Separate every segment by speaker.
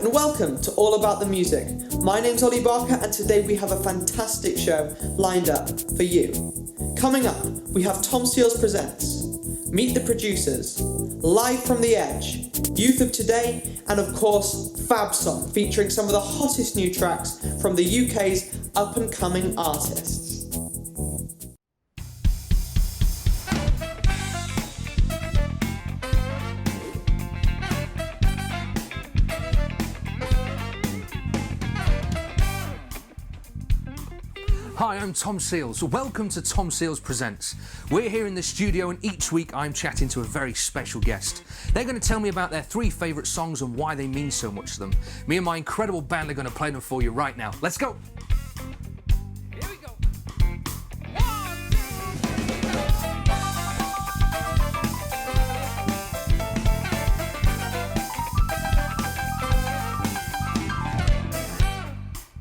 Speaker 1: and welcome to All About the Music. My name's Ollie Barker, and today we have a fantastic show lined up for you. Coming up, we have Tom Seals Presents, Meet the Producers, Live from the Edge, Youth of Today, and of course, Fab Song, featuring some of the hottest new tracks from the UK's up-and-coming artists.
Speaker 2: Hi, I'm Tom Seals. Welcome to Tom Seals Presents. We're here in the studio and each week I'm chatting to a very special guest. They're going to tell me about their 3 favourite songs and why they mean so much to them. Me and my incredible band are going to play them for you right now. Let's go! Here we go! 1, 2.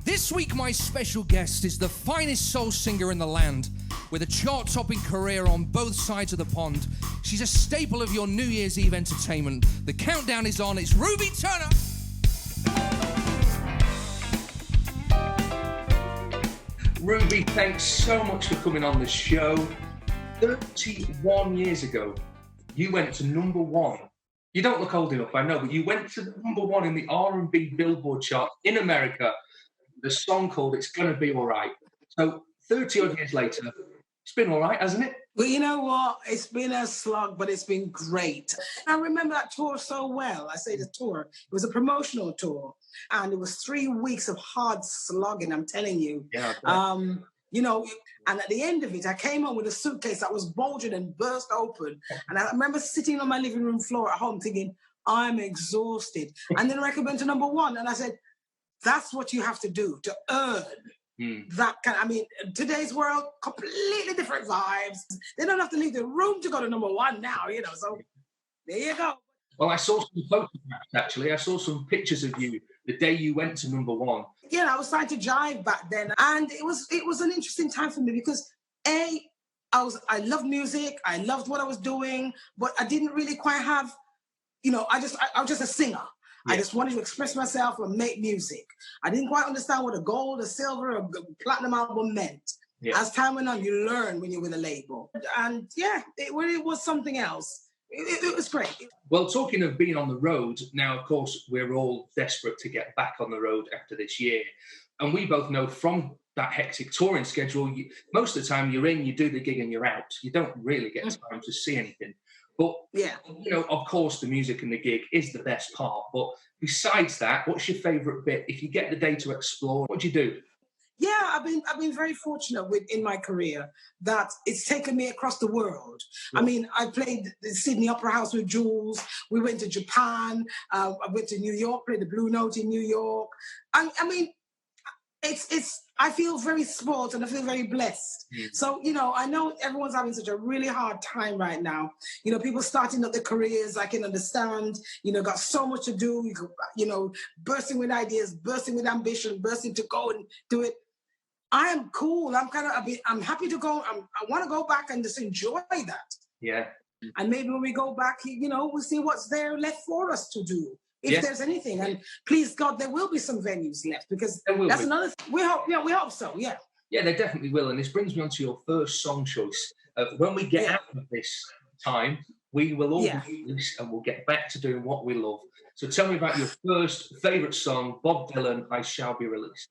Speaker 2: This week my special guest is the finest soul singer in the land, with a chart-topping career on both sides of the pond. She's a staple of your New Year's Eve entertainment. The countdown is on. It's Ruby Turner. Ruby, thanks so much for coming on the show. 31 years ago, you went to number 1. You don't look old enough, I know, but you went to number 1 in the R&B Billboard chart in America. The song called It's Gonna Be Alright. So 30 odd years later, it's been all right, hasn't it?
Speaker 3: Well, you know what? It's been a slog, but it's been great. I remember that tour so well. I say the tour. It was a promotional tour, and it was 3 weeks of hard slogging, I'm telling you.
Speaker 2: Yeah.
Speaker 3: You know, and at the end of it, I came home with a suitcase that was bulging and burst open. And I remember sitting on my living room floor at home thinking, I'm exhausted. And then the record went to number 1, and I said, that's what you have to do to earn that kind. I mean, today's world, completely different vibes. They don't have to leave the room to go to number 1 now, you know. So there you go.
Speaker 2: Well, I saw some photographs, actually. I saw some pictures of you the day you went to number 1.
Speaker 3: Yeah, I was trying to jive back then. And it was an interesting time for me because, I loved music. I loved what I was doing, but I didn't really quite have, you know, I was just a singer. Yeah. I just wanted to express myself and make music. I didn't quite understand what a gold, a silver, a platinum album meant. Yeah. As time went on, you learn when you're with a label. And yeah, it really was something else. It was great.
Speaker 2: Well, talking of being on the road, now, of course, we're all desperate to get back on the road after this year. And we both know from that hectic touring schedule, most of the time you're in, you do the gig and you're out. You don't really get time to see anything. But, yeah, you know, of course, the music and the gig is the best part. But besides that, what's your favourite bit? If you get the day to explore, what do you do?
Speaker 3: Yeah, I've been very fortunate in my career that it's taken me across the world. Yeah. I mean, I played the Sydney Opera House with Jules. We went to Japan. I went to New York, played the Blue Note in New York. I mean, I feel very spoiled and I feel very blessed. So, you know, I know everyone's having such a really hard time right now. You know, people starting up their careers, I can understand, you know, got so much to do, you know, bursting with ideas, bursting with ambition, bursting to go and do it. I am cool. I'm happy to go. I want to go back and just enjoy that. Yeah. And maybe when we go back, you know, we'll see what's there left for us to do. If there's anything, and please God, there will be some venues left because that's another thing. We hope so, yeah.
Speaker 2: Yeah, there definitely will. And this brings me on to your first song choice. When we get out of this time, we will all do this and we'll get back to doing what we love. So tell me about your first favourite song, Bob Dylan, I Shall Be Released.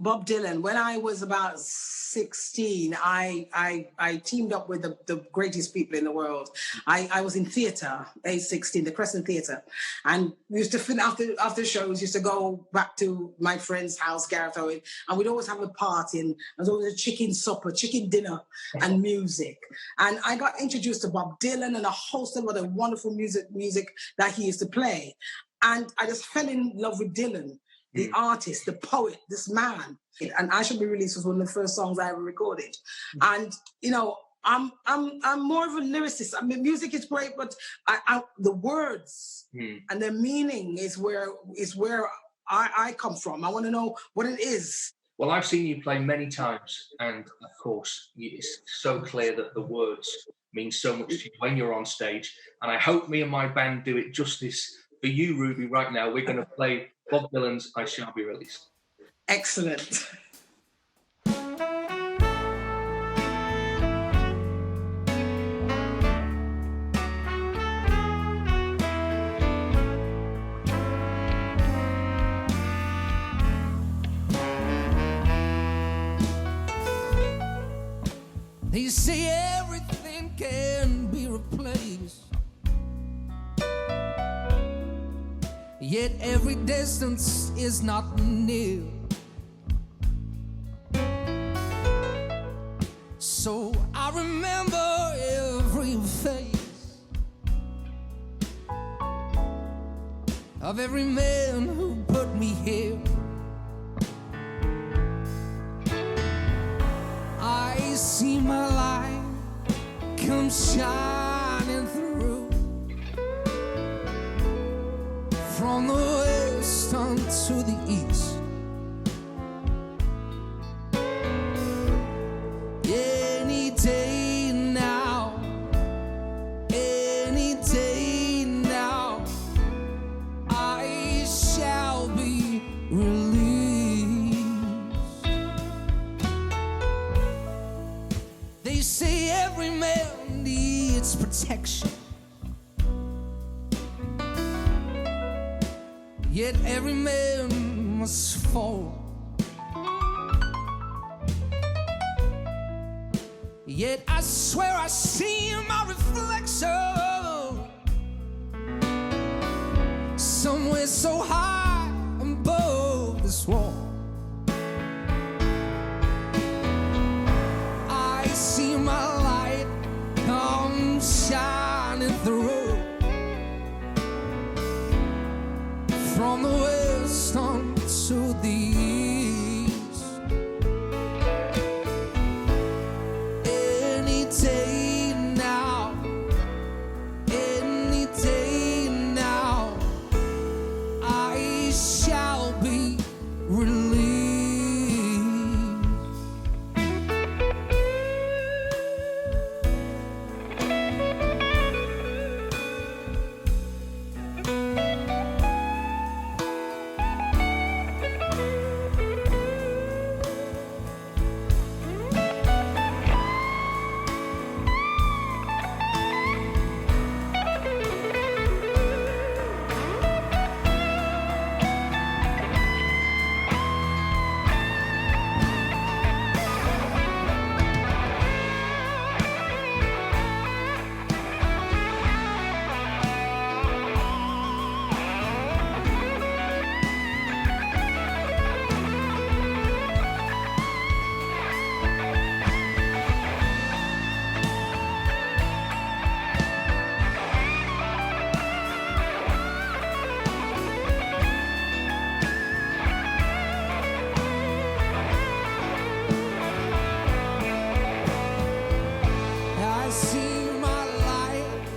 Speaker 3: Bob Dylan, when I was about 16, I teamed up with the greatest people in the world. I was in theatre, age 16, the Crescent Theatre. And we used to, after shows, used to go back to my friend's house, Gareth Owen, and we'd always have a party, and there was always a chicken supper, chicken dinner, and music. And I got introduced to Bob Dylan and a host of other wonderful music that he used to play. And I just fell in love with Dylan. The artist, the poet, this man. And I Shall Be Released was one of the first songs I ever recorded. And, you know, I'm more of a lyricist. I mean, music is great, but the words and their meaning is where I come from. I want to know what it is.
Speaker 2: Well, I've seen you play many times, and of course, it's so clear that the words mean so much to you when you're on stage. And I hope me and my band do it justice for you, Ruby, right now. We're going to play Bob Dylan's I Shall Be Released.
Speaker 3: Excellent.
Speaker 4: They say everything can be replaced, yet every distance is not near. So I remember every face of every man who put me here. I see my light come shining through from the west unto the east. Any day now, any day now, I shall be released. They say every man needs protection, yet every man must fall. Yet I swear I see my reflection somewhere so high above this wall. I see my light come shining through from the west unto the east. Any day now, any day now, I shall be released. I see my light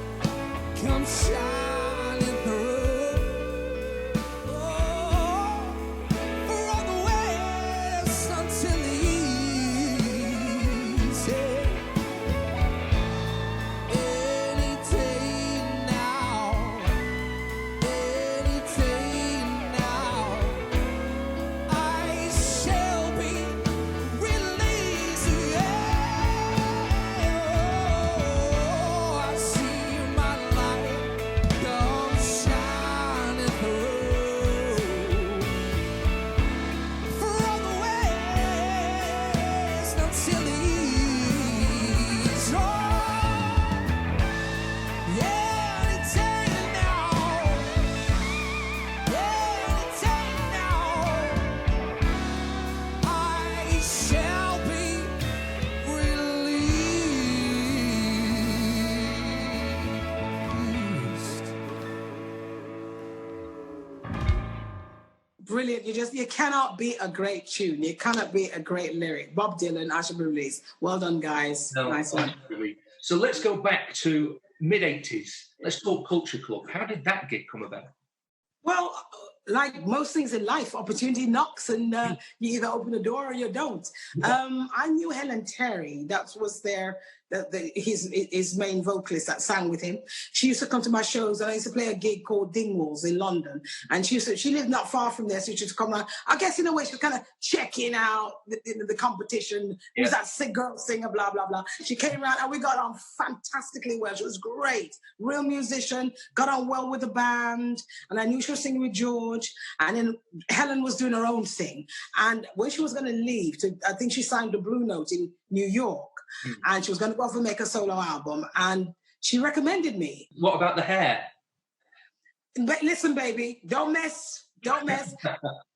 Speaker 4: come shining through, oh, from the west until the east. Yeah. Any day now, any day now, I shall be released. Oh, I see my light come shining through from the west until the east. Oh, yeah, any day now, any day now, I shall be released.
Speaker 3: Brilliant. You cannot beat a great tune. You cannot beat a great lyric. Bob Dylan, I Shall Be Released. Well done, guys.
Speaker 2: No,
Speaker 3: Nice one.
Speaker 2: absolutely. So let's go back to mid-80s. Let's talk Culture Club. How did that gig come about?
Speaker 3: Well, like most things in life, opportunity knocks and you either open the door or you don't. I knew Helen Terry. That was their his main vocalist that sang with him. She used to come to my shows, and I used to play a gig called Dingwalls in London. And she lived not far from there, so she used to come around. I guess in a way she was kind of checking out the competition.
Speaker 2: Yeah.
Speaker 3: Who's that girl singer, blah, blah, blah. She came around and we got on fantastically well. She was great. Real musician, got on well with the band. And I knew she was singing with George. And then Helen was doing her own thing. And when she was going to leave, I think she signed the Blue Note in New York. And she was going to go off and make a solo album. And she recommended me.
Speaker 2: What about the hair?
Speaker 3: But listen, baby, don't mess.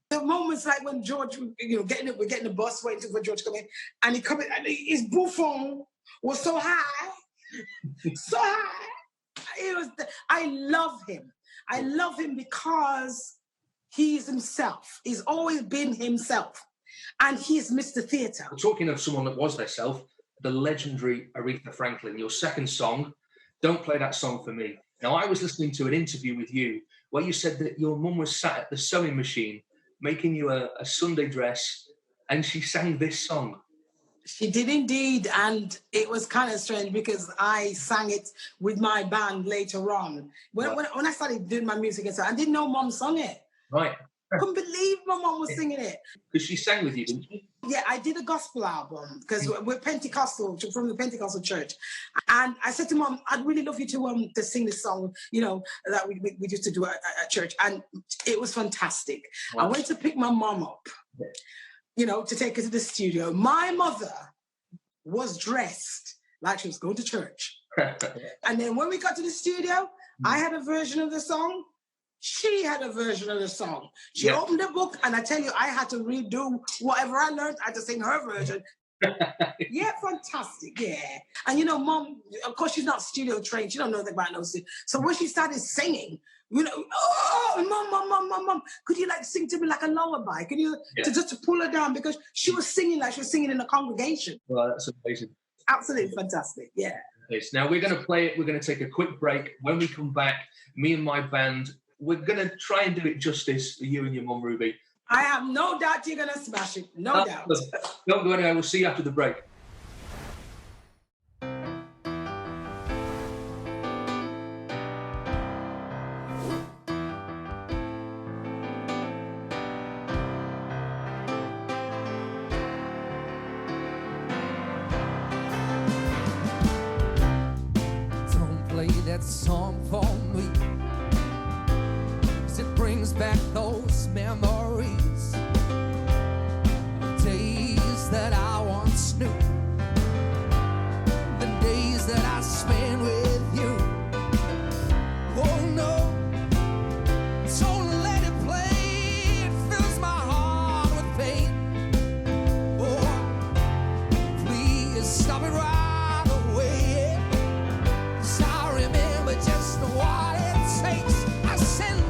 Speaker 3: The moments like when George, we're getting the bus waiting for George to come in, and he come in, and his bouffon was so high, so high. I love him. I love him because he's himself. He's always been himself, and he's Mr. Theatre.
Speaker 2: Talking of someone that was themselves, the legendary Aretha Franklin. Your second song, "Don't Play That Song for Me." Now, I was listening to an interview with you where you said that your mum was sat at the sewing machine making you a Sunday dress, and she sang this song.
Speaker 3: She did indeed, and it was kind of strange because I sang it with my band later on. When I started doing my music, and so I didn't know Mom sung it.
Speaker 2: Right.
Speaker 3: I couldn't believe my mom was singing it.
Speaker 2: Because she sang with you, didn't she?
Speaker 3: Yeah, I did a gospel album because we're Pentecostal, from the Pentecostal church. And I said to Mom, I'd really love you to sing this song, that we used to do at church. And it was fantastic. Wow. I went to pick my mom up, to take her to the studio. My mother was dressed like she was going to church. And then when we got to the studio, I had a version of the song. She had a version of the song. She opened the book, and I tell you, I had to redo whatever I learned. I had to sing her version. Yeah, fantastic, yeah. And Mom, of course, she's not studio trained. She don't know about no studio. So when she started singing, Mom, could you sing to me like a lullaby? Could you just to pull her down, because she was singing like she was singing in a congregation.
Speaker 2: Well, that's amazing.
Speaker 3: Absolutely fantastic, yeah.
Speaker 2: Now we're going to play it. We're going to take a quick break. When we come back, me and my band, we're going to try and do it justice for you and your mum, Ruby.
Speaker 3: I have no doubt you're going to smash it. No doubt.
Speaker 2: Don't go anywhere. We'll see you after the break.
Speaker 4: Don't play that song for me. It brings back those memories of days that I once knew, the days that I spent with you. Oh no, don't let it play, it fills my heart with pain. Oh, please stop it right away, 'cause I remember just what it takes. I sent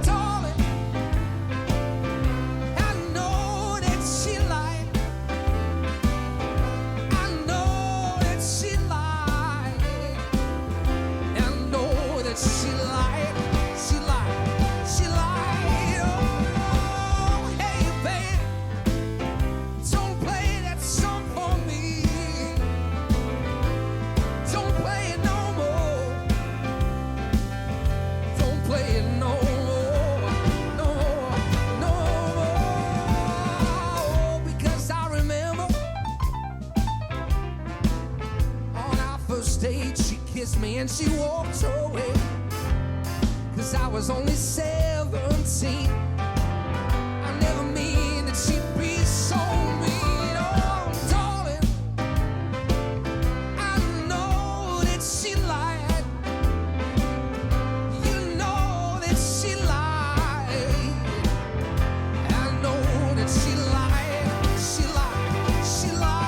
Speaker 4: me and she walked away, 'cause I was only 17. I never mean that she'd be so mean. Oh, darling, I know that she lied. You know that she lied. I know that she lied. She lied. She lied.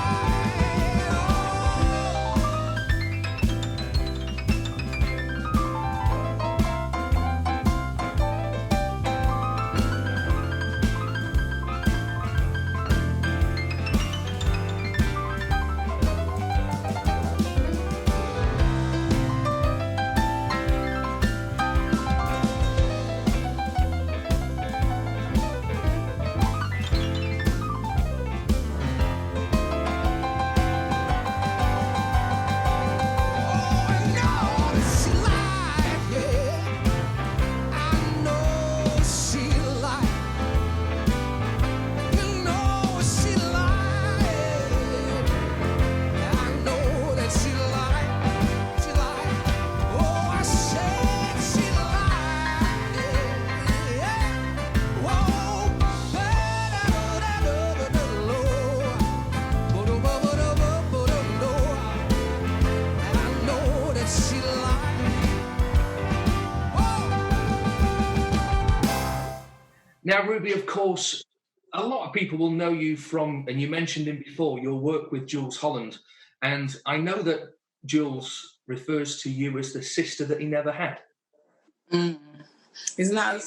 Speaker 2: Now, Ruby, of course, a lot of people will know you from, and you mentioned him before, your work with Jools Holland. And I know that Jules refers to you as the sister that he never had.
Speaker 3: Mm. Isn't that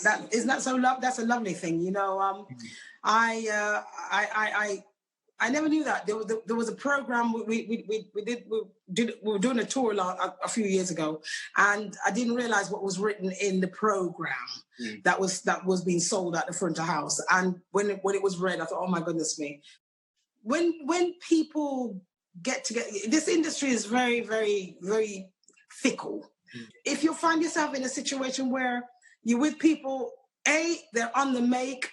Speaker 3: so that's a lovely thing, you know. I never knew that there was a program we were doing a tour a few years ago, and I didn't realize what was written in the program that was being sold at the front of house. And when it was read, I thought, oh my goodness me. When people get together, this industry is very, very, very fickle. If you find yourself in a situation where you're with people, they're on the make,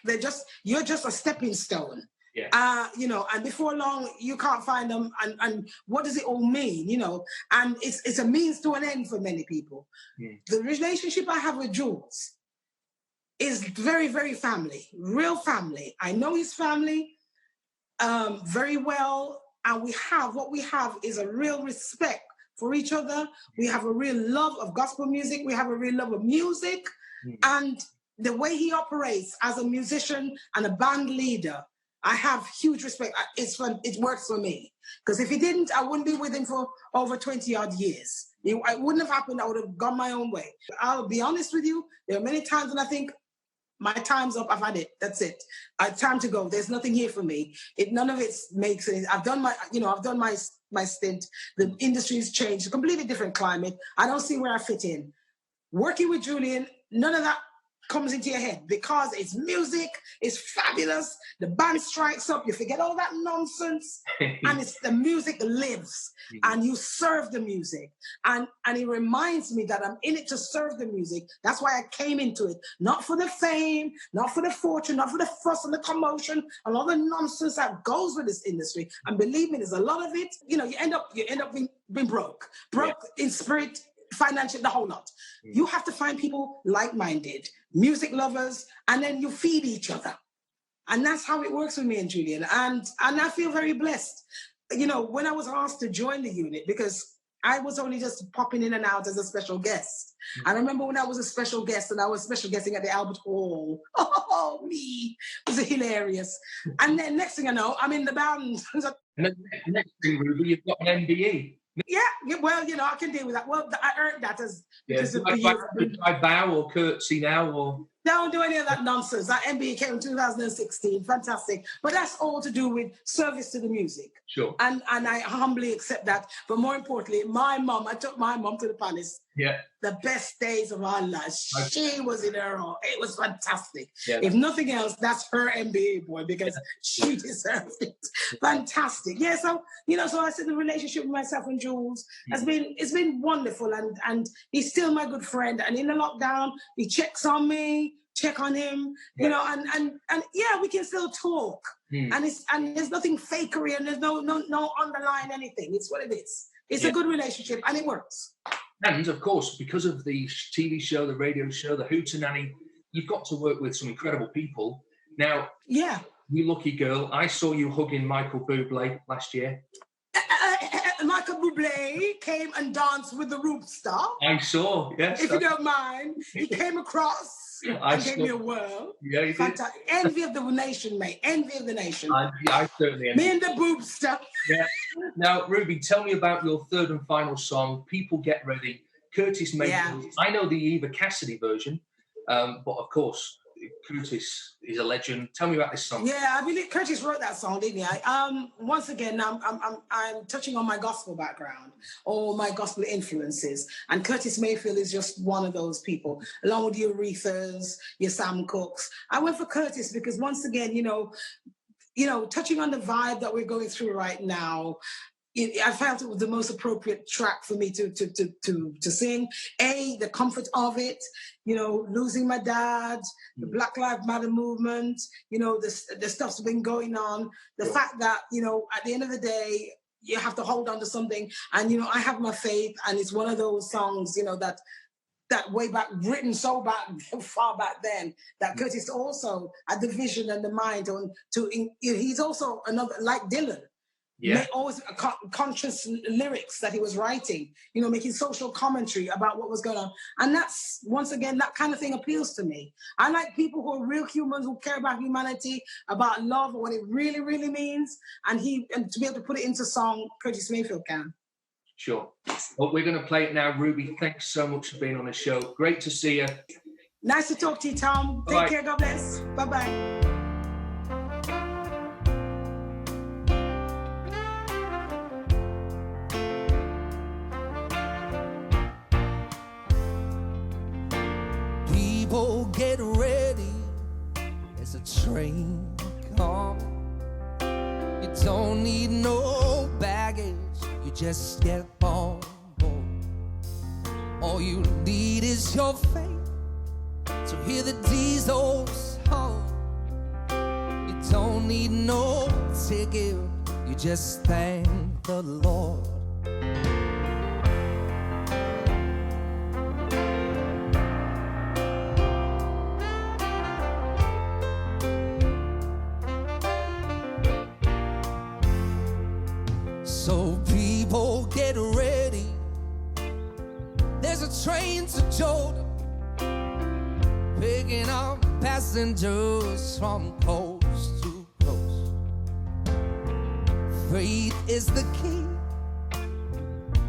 Speaker 3: you're just a stepping stone.
Speaker 2: Yeah.
Speaker 3: You know, and before long you can't find them, and what does it all mean, you know? And it's a means to an end for many people. The relationship I have with Jules is very, very family, real family. I know his family very well, and what we have is a real respect for each other. We have a real love of gospel music. We have a real love of music, and the way he operates as a musician and a band leader, I have huge respect. It's fun. It works for me. Because if he didn't, I wouldn't be with him for over 20 odd years. It wouldn't have happened. I would have gone my own way. I'll be honest with you. There are many times when I think, my time's up. I've had it. That's it. Time to go. There's nothing here for me. None of it makes sense. I've done my stint. The industry's changed. A completely different climate. I don't see where I fit in. Working with Julian, none of that comes into your head, because it's music, it's fabulous, the band strikes up, you forget all that nonsense, and it's the music that lives, and you serve the music. And it reminds me that I'm in it to serve the music. That's why I came into it, not for the fame, not for the fortune, not for the fuss and the commotion and all the nonsense that goes with this industry. And believe me, there's a lot of it. You know, you end up being broke in spirit, financially, the whole lot. You have to find people like-minded, music lovers, and then you feed each other. And that's how it works with me and Julian. And I feel very blessed. You know, when I was asked to join the unit, because I was only just popping in and out as a special guest. I remember when I was a special guest and I was special guesting at the Albert Hall. Oh, me. It was hilarious. And then next thing I know, I'm in the band.
Speaker 2: Next thing, Ruby, you've got an MBE.
Speaker 3: Yeah, well, you know, I can deal with that. Well, I earned that as...
Speaker 2: Do I bow or curtsy now, or...
Speaker 3: Don't do any of that nonsense. That MBA came in 2016. Fantastic. But that's all to do with service to the music.
Speaker 2: Sure.
Speaker 3: And I humbly accept that. But more importantly, I took my mom to the palace.
Speaker 2: Yeah.
Speaker 3: The best days of our lives. She was in her own. It was fantastic.
Speaker 2: Yeah.
Speaker 3: If nothing else, that's her MBA, boy, because she deserved it. Fantastic. Yeah, so, you know, so I said the relationship with myself and Jules it's been wonderful. And he's still my good friend. And in the lockdown, he checks on me, check on him, you know, and yeah, we can still talk. And there's nothing fakery, and there's no underlying anything. It's what it is. It's a good relationship, and it works.
Speaker 2: And of course, because of the TV show, the radio show, the Hootenanny, you've got to work with some incredible people. Now,
Speaker 3: yeah,
Speaker 2: you lucky girl, I saw you hugging Michael Bublé last year.
Speaker 3: Michael Bublé came and danced with the Roop Star.
Speaker 2: I saw, yes.
Speaker 3: If you don't mind, he came across and gave me a whirl.
Speaker 2: Yeah, he
Speaker 3: fantastic. Did. Envy of the nation, mate. Envy of the nation.
Speaker 2: I certainly am.
Speaker 3: Me and the Boob Star.
Speaker 2: Yeah. Now, Ruby, tell me about your third and final song, People Get Ready. Curtis Mayfield. Yeah. I know the Eva Cassidy version, but of course, Curtis is a legend. Tell me about this song.
Speaker 3: Yeah, I mean, Curtis wrote that song, didn't he? Once again, I'm touching on my gospel background or my gospel influences, and Curtis Mayfield is just one of those people. Along with your Arethas, your Sam Cooks, I went for Curtis because once again, you know, touching on the vibe that we're going through right now. I felt it was the most appropriate track for me to sing. The comfort of it, you know, losing my dad, the Black Lives Matter movement, you know, the stuff's been going on. The fact that, you know, at the end of the day, you have to hold on to something. And, you know, I have my faith, and it's one of those songs, you know, that way back, written so back, far back then, that Curtis also had the vision and the mind he's also another, like Dylan. always conscious lyrics that he was writing, you know, making social commentary about what was going on. And that's, once again, that kind of thing appeals to me. I like people who are real humans, who care about humanity, about love, what it really, really means. And to be able to put it into song, Curtis Mayfield can.
Speaker 2: Sure. Well, we're going to play it now. Ruby, thanks so much for being on the show. Great to see you.
Speaker 3: Nice to talk to you, Tom.
Speaker 2: Bye-bye.
Speaker 3: Take care. God bless. Bye-bye.
Speaker 4: People get ready, there's a train coming. You don't need no baggage, you just get on board. All you need is your faith to hear the diesels hum. You don't need no ticket, you just thank the Lord. So people get ready, there's a train to Jordan, picking up passengers from coast to coast. Faith is the key,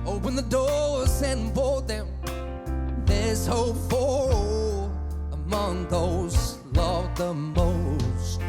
Speaker 4: open the doors and board them. There's hope for all among those loved the most.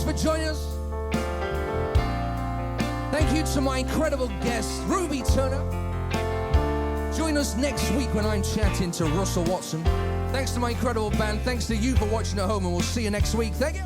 Speaker 4: For joining us. Thank you to my incredible guest, Ruby Turner. Join us next week when I'm chatting to Russell Watson. Thanks to my incredible band. Thanks to you for watching at home, and we'll see you next week. Thank you.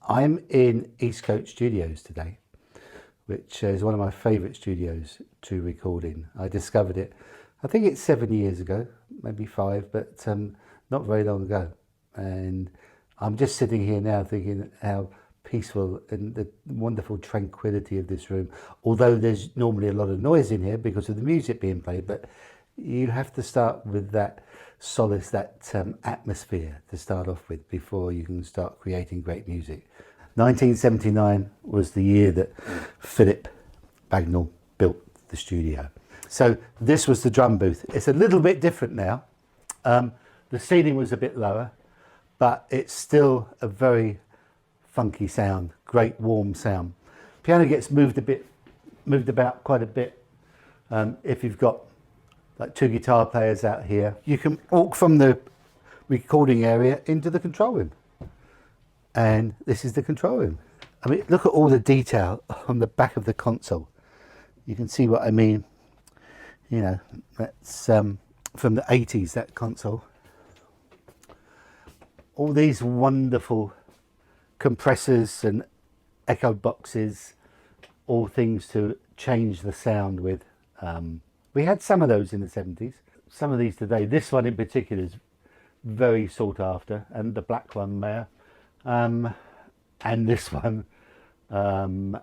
Speaker 5: I'm in Eastcote Studios today, which is one of my favourite studios to record in. I discovered it, I think it's 7 years ago, maybe 5, but not very long ago. And I'm just sitting here now thinking how peaceful and the wonderful tranquility of this room. Although there's normally a lot of noise in here because of the music being played, but you have to start with that solace, that atmosphere to start off with before you can start creating great music. 1979 was the year that Philip Bagnall built the studio. So this was the drum booth. It's a little bit different now. The ceiling was a bit lower, but it's still a very funky sound, great warm sound. Piano gets moved about quite a bit. If you've got like 2 guitar players out here, you can walk from the recording area into the control room. And this is the control room. I mean, look at all the detail on the back of the console. You can see what I mean. You know, that's from the 80s, that console. All these wonderful compressors and echo boxes, all things to change the sound with. We had some of those in the 70s, some of these today. This one in particular is very sought after, and the black one there, and this one. And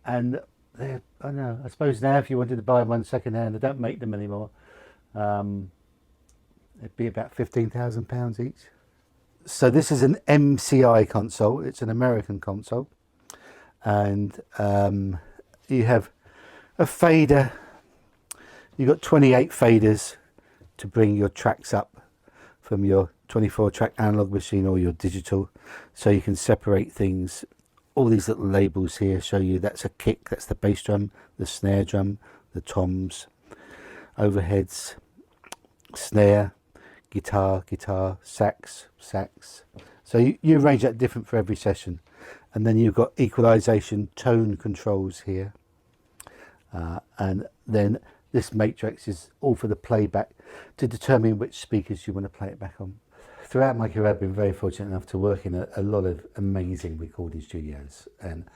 Speaker 5: I know, I suppose now if you wanted to buy one second hand, they don't make them anymore. It'd be about £15,000 each. So this is an MCI console. It's an American console, and you have a fader. You've got 28 faders to bring your tracks up from your 24-track analog machine or your digital, so you can separate things. All these little labels here show you that's a kick, that's the bass drum, the snare drum, the toms, overheads, snare, guitar, sax. So you arrange that different for every session. And then you've got equalization, tone controls here. And then this matrix is all for the playback to determine which speakers you want to play it back on. Throughout my career, I've been very fortunate enough to work in a lot of amazing recording studios, and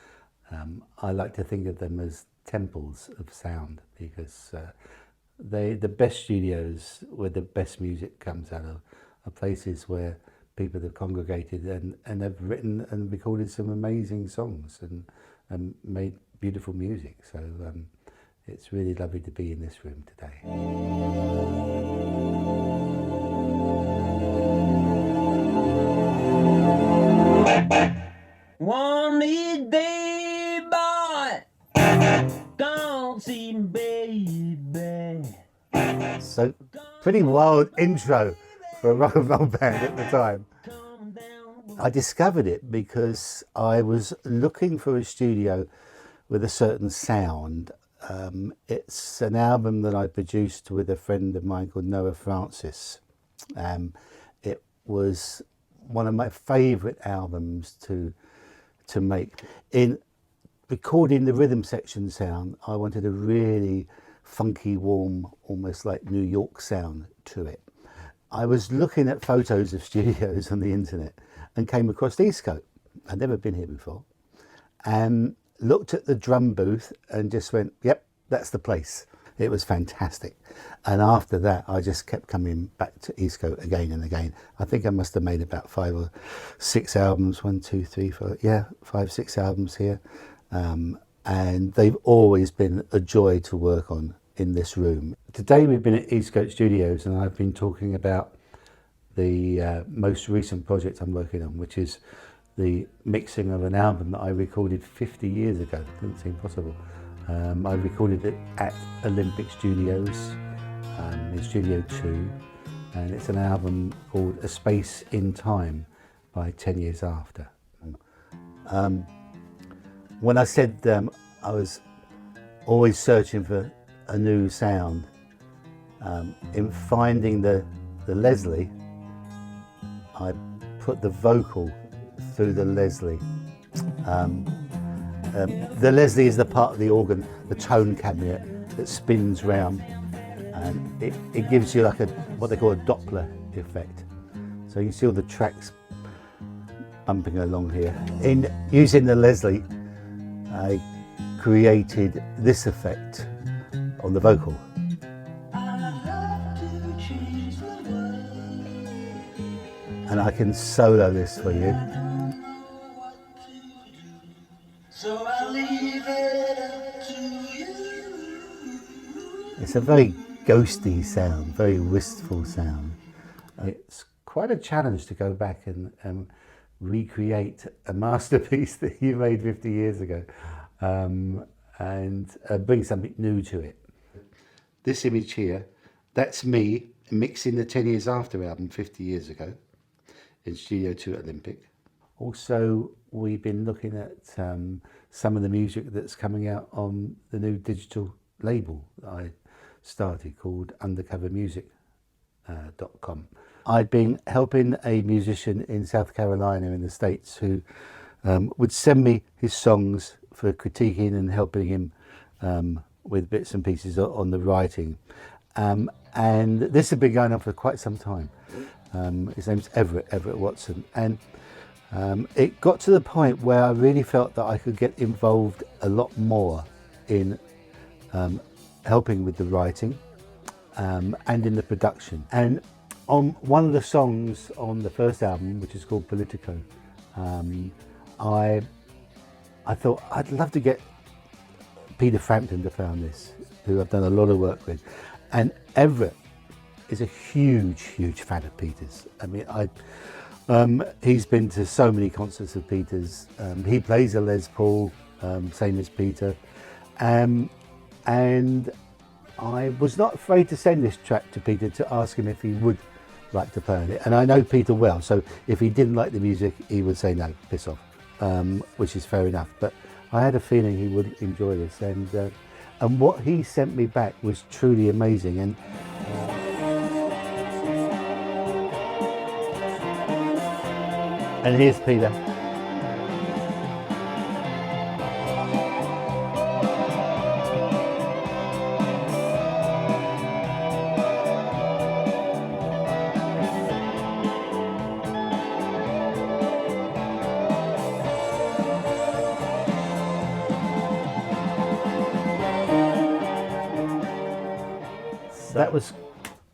Speaker 5: I like to think of them as temples of sound, because the best studios where the best music comes out of are places where people have congregated and have written and recorded some amazing songs and made beautiful music. So it's really lovely to be in this room today.
Speaker 6: One day, boy, don't see baby.
Speaker 5: So, pretty wild intro for a rock and roll band at the time. I discovered it because I was looking for a studio with a certain sound. It's an album that I produced with a friend of mine called Noah Francis. It was one of my favourite albums to make. In recording the rhythm section sound, I wanted a really funky, warm, almost like New York sound to it. I was looking at photos of studios on the internet and came across Eastcote. I'd never been here before, and looked at the drum booth and just went, yep, that's the place. It was fantastic. And after that, I just kept coming back to Eastcote again and again. I think I must have made about 5 or 6 albums, 1, 2, 3, 4, yeah, 5, 6 albums here. And they've always been a joy to work on in this room. Today we've been at Eastcote Studios, and I've been talking about the most recent project I'm working on, which is the mixing of an album that I recorded 50 years ago. Didn't seem possible. I recorded it at Olympic Studios in Studio 2, and it's an album called A Space in Time by 10 Years After. When I said I was always searching for a new sound, in finding the Leslie, I put the vocal through the Leslie. The Leslie is the part of the organ, the tone cabinet that spins round, and it gives you like what they call a Doppler effect. So you see all the tracks bumping along here. In using the Leslie, I created this effect on the vocal. And I can solo this for you. It's a very ghosty sound, very wistful sound. It's quite a challenge to go back and recreate a masterpiece that you made 50 years ago and bring something new to it. This image here, that's me mixing the 10 Years After album 50 years ago in Studio 2 at Olympic. Also, we've been looking at some of the music that's coming out on the new digital label that I started called undercovermusic.com. I'd been helping a musician in South Carolina in the States who would send me his songs for critiquing and helping him with bits and pieces on the writing. And this had been going on for quite some time. His name's Everett Watson. And it got to the point where I really felt that I could get involved a lot more in helping with the writing and in the production. And on one of the songs on the first album, which is called Politico, I thought I'd love to get Peter Frampton to play on this, who I've done a lot of work with. And Everett is a huge fan of Peter's. I mean, he's been to so many concerts of Peter's. He plays a Les Paul, same as Peter. And I was not afraid to send this track to Peter to ask him if he would like to play on it. And I know Peter well, so if he didn't like the music, he would say no, piss off, which is fair enough. But I had a feeling he would enjoy this, and what he sent me back was truly amazing. And here's Peter.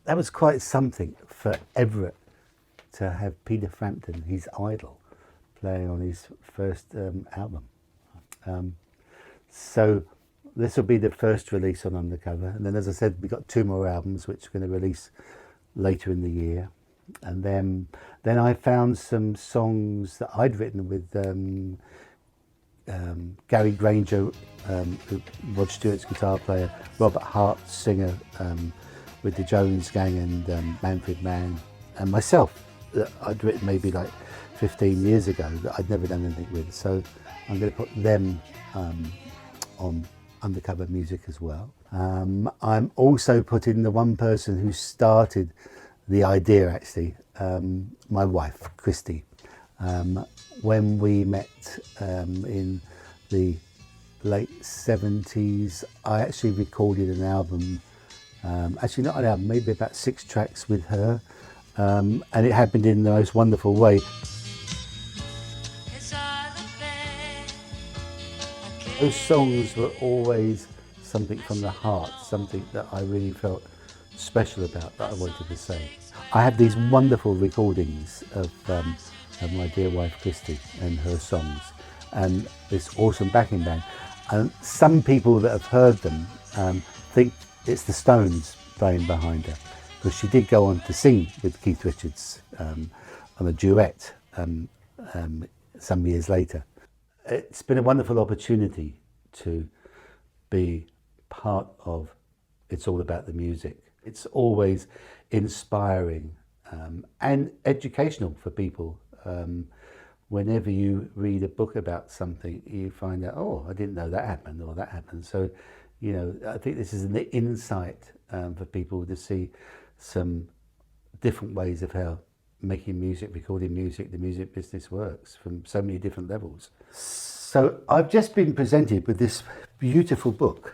Speaker 5: That was quite something for Everett to have Peter Frampton, his idol, playing on his first album. So this will be the first release on Undercover, and then, as I said, we've got 2 more albums which are going to release later in the year. And then I found some songs that I'd written with Gary Granger, Rod Stewart's guitar player, Robert Hart, singer, with the Jones Gang, and Manfred Mann, and myself, that I'd written maybe like 15 years ago that I'd never done anything with. So I'm going to put them on Undercover Music as well. I'm also putting the one person who started the idea, actually, my wife, Christy. When we met in the late 70s, I actually recorded an album, actually not an album, maybe about 6 tracks with her, and it happened in the most wonderful way. Those songs were always something from the heart, something that I really felt special about, that I wanted to say. I have these wonderful recordings of my dear wife Christy and her songs, and this awesome backing band. And some people that have heard them think it's the Stones playing behind her, because she did go on to sing with Keith Richards on a duet some years later. It's been a wonderful opportunity to be part of It's All About the Music. It's always inspiring and educational for people. Whenever you read a book about something, you find out, oh, I didn't know that happened, or that happened. So, you know, I think this is an insight for people to see some different ways of how making music, recording music, the music business works from so many different levels. So I've just been presented with this beautiful book,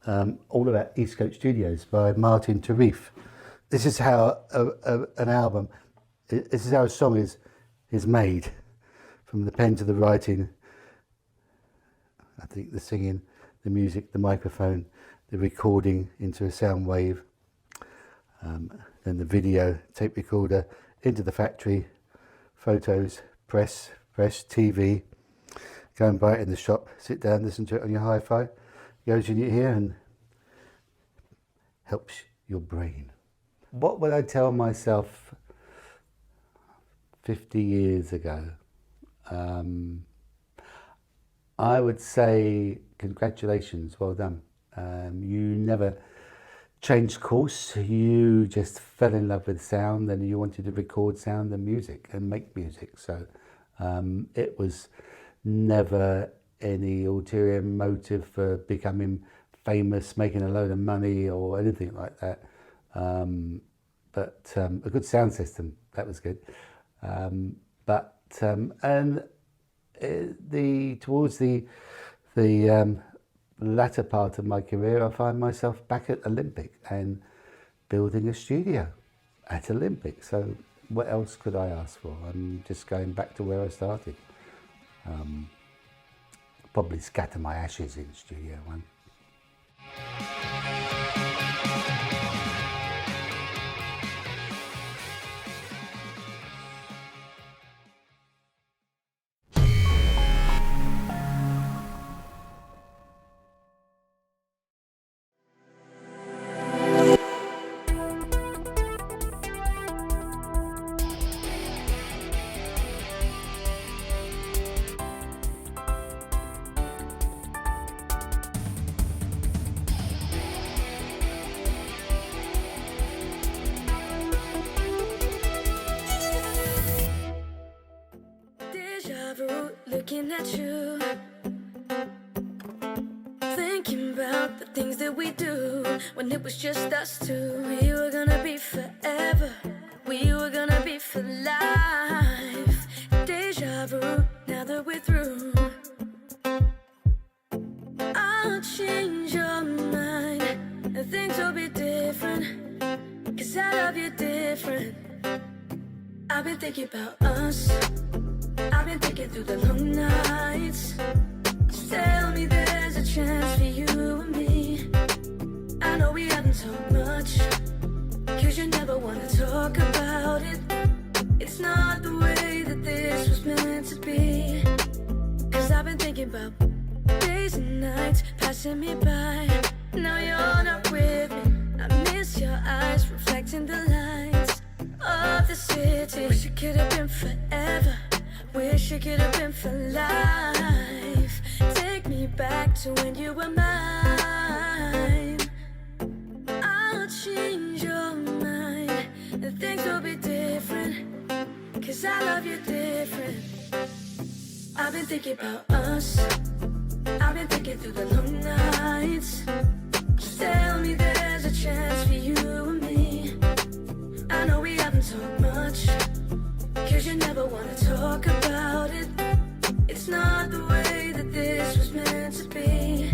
Speaker 5: all about East Coast Studios by Martin Tarif. This is how an album, this is how a song is made, from the pen to the writing, I think the singing, the music, the microphone, the recording into a sound wave, then the video, tape recorder, into the factory, photos, press, TV, go and buy it in the shop, sit down, listen to it on your hi-fi, goes in your ear, and helps your brain. What would I tell myself 50 years ago? I would say congratulations, well done. You never changed course, you just fell in love with sound and you wanted to record sound and music and make music. So it was never any ulterior motive for becoming famous, making a load of money or anything like that. But a good sound system, that was good. Towards the latter part of my career, I find myself back at Olympic and building a studio at Olympic. So what else could I ask for? I'm just going back to where I started. Probably scatter my ashes in Studio One.
Speaker 7: Looking at you, thinking about the things that we do when it was just us two. We were gonna be forever, we were gonna be for life. Deja vu, now that we're through, I'll change your mind and things will be different, 'cause I love you different. I've been thinking about us, I've been thinking through the long nights. Just tell me there's a chance for you and me. I know we haven't talked much, 'cause you never wanna talk about it. It's not the way that this was meant to be. 'Cause I've been thinking about days and nights passing me by. Now you're not with me, I miss your eyes reflecting the lights of the city. Wish it could have been forever, wish it could have been for life. Take me back to when you were mine. I'll change your mind and things will be different, 'cause I love you different. I've been thinking about us, I've been thinking through the long nights. Just tell me there's a chance for you and me. I know we haven't talked much, 'cause you never wanna talk about it. It's not the way that this was meant to be.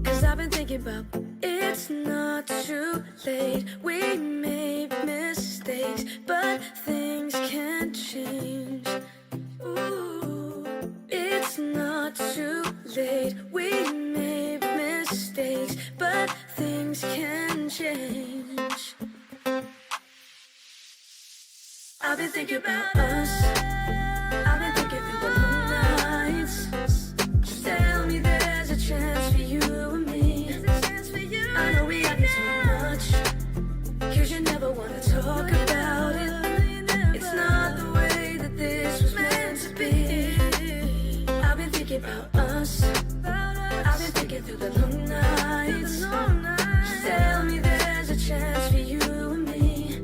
Speaker 7: 'Cause I've been thinking about it's not too late. We made mistakes, but things can change. Ooh, it's not too late. We made mistakes, but things can change. I've been thinking about us, I've been thinking through the long nights. Just tell me there's a chance for you and me. I know we haven't talked much, 'cause you never wanna talk about it. It's not the way that this was meant to be. I've been thinking about us, I've been thinking through the long nights. Just tell me there's a chance for you and me.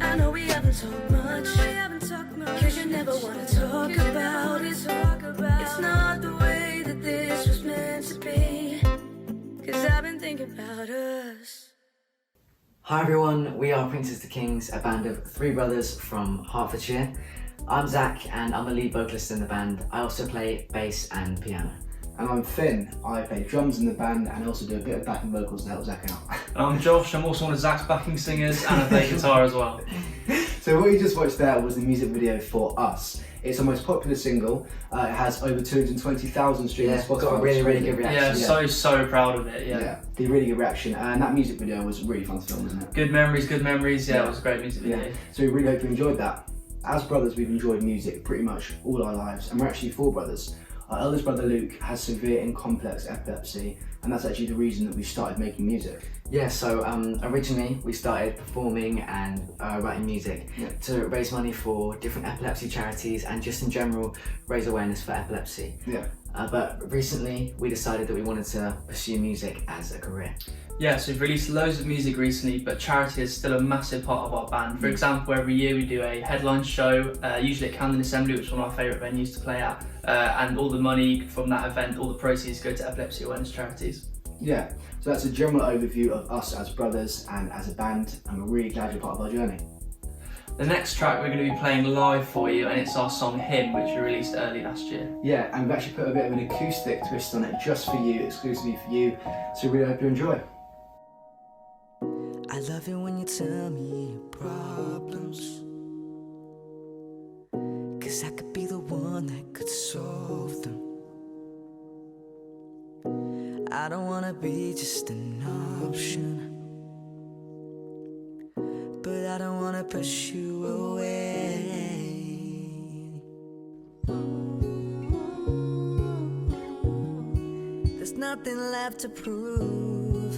Speaker 7: I know we haven't talked much, 'cause you never wanna talk about it. It's not the way that this was meant to be. 'Cause I've been thinking about us.
Speaker 8: Hi everyone, we are Princes to Kings, a band of three brothers from Hertfordshire. I'm Zach and I'm the lead vocalist in the band. I also play bass and piano.
Speaker 9: And I'm Finn. I play drums in the band and also do a bit of backing vocals to help Zach out.
Speaker 10: I'm Josh, I'm also one of Zach's backing singers and I play guitar as well.
Speaker 9: So what you just watched there was the music video for Us. It's our most popular single. It has over 220,000 streams on Spotify.
Speaker 8: Got a really good reaction.
Speaker 10: Yeah, so proud of it,
Speaker 9: Yeah, the really good reaction. And that music video was really fun to film, wasn't it?
Speaker 10: Good memories, yeah, it was a great music video.
Speaker 9: Yeah. So we really hope you enjoyed that. As brothers, we've enjoyed music pretty much all our lives, and we're actually four brothers. Our eldest brother Luke has severe and complex epilepsy, and that's actually the reason that we started making music.
Speaker 8: Yeah, so originally we started performing and writing music to raise money for different epilepsy charities and just in general raise awareness for epilepsy.
Speaker 9: Yeah.
Speaker 8: But recently we decided that we wanted to pursue music as a career.
Speaker 10: Yeah, so we've released loads of music recently, but charity is still a massive part of our band. For example, every year we do a headline show, usually at Camden Assembly, which is one of our favourite venues to play at, and all the money from that event, all the proceeds go to epilepsy awareness charities.
Speaker 9: Yeah, so that's a general overview of us as brothers and as a band, and we're really glad you're part of our journey.
Speaker 10: The next track we're going to be playing live for you, and it's our song Hymn, which we released early last year.
Speaker 9: Yeah, and we've actually put a bit of an acoustic twist on it just for you, exclusively for you, so we really hope you enjoy.
Speaker 4: I love it when you tell me your problems, 'cause I could be the one that could solve them. I don't wanna be just an option, but I don't wanna push you away. There's nothing left to prove,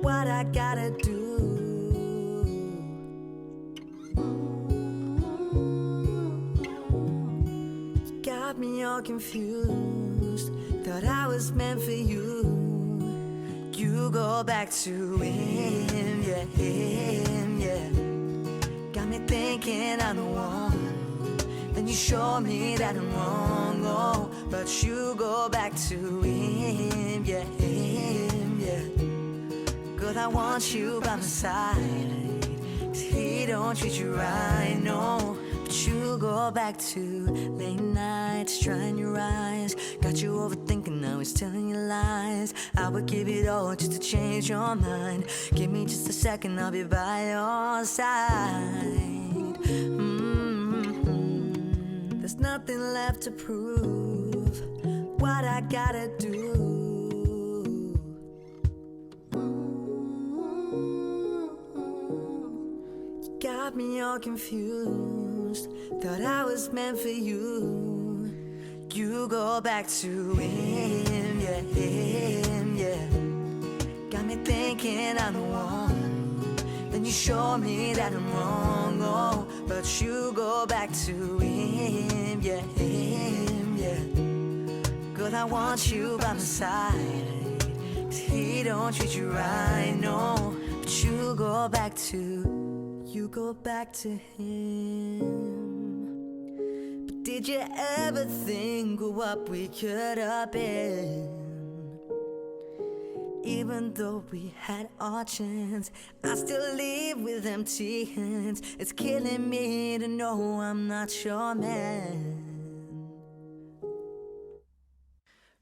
Speaker 4: what I gotta do. You got me all confused, thought I was meant for you. You go back to him, yeah, him, yeah. Got me thinking I'm the one, then you show me that I'm wrong, oh. But you go back to him, yeah, him, yeah. Girl, I want you by my side, 'cause he don't treat you right, no. But you go back to late nights, trying your eyes. Got you overthinking, now he's telling you lies. I would give it all just to change your mind. Give me just a second, I'll be by your side. There's nothing left to prove, what I gotta do. You got me all confused, thought I was meant for you. You go back to him, yeah, him, yeah. Got me thinking I'm the one, then you show me that I'm wrong, oh. But you go back to him, yeah, him, yeah. Girl, I want you by my side, 'cause he don't treat you right, no. But you go back to him. Did you ever think of what we could have been? Even though we had our chance, I still live with empty hands. It's killing me to know I'm not your man.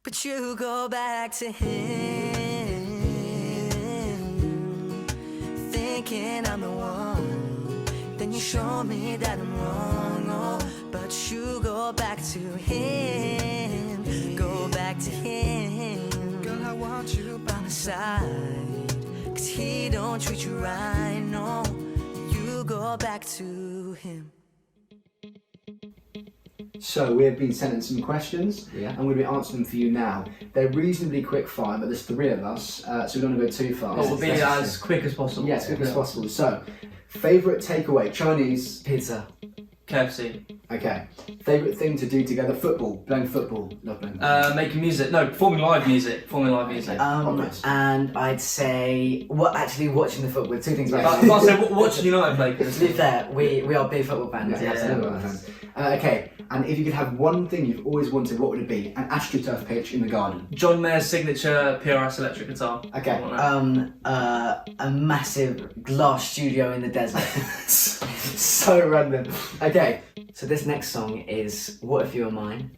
Speaker 4: But you go back to him, thinking I'm the one, then you show me that I'm wrong, oh. But you go back to him, go back to him. Girl, I want you by my side, 'cause he don't treat you right, no. You go back to him.
Speaker 9: So we have been sent in some questions, and we're going to be answering them for you now. They're reasonably quick fire, but there's 3 of us, so we don't want to go too fast.
Speaker 10: Well, we'll be as quick as possible.
Speaker 9: Yeah, as quick as possible. So, favourite takeaway? Chinese?
Speaker 8: Pizza.
Speaker 10: KFC.
Speaker 9: Okay. Favourite thing to do together? Football. Playing football. Love playing football.
Speaker 10: Making music. No, performing live music.
Speaker 8: And I'd say, watching the football. 2 things.
Speaker 10: I'll say watching United play.
Speaker 8: To be fair, we are big football fans.
Speaker 9: Okay, and if you could have one thing you've always wanted, what would it be? An AstroTurf pitch in the garden.
Speaker 10: John Mayer's signature PRS electric guitar.
Speaker 9: Okay.
Speaker 8: A massive glass studio in the desert.
Speaker 9: So random. Okay.
Speaker 8: So this next song is What If You Were Mine.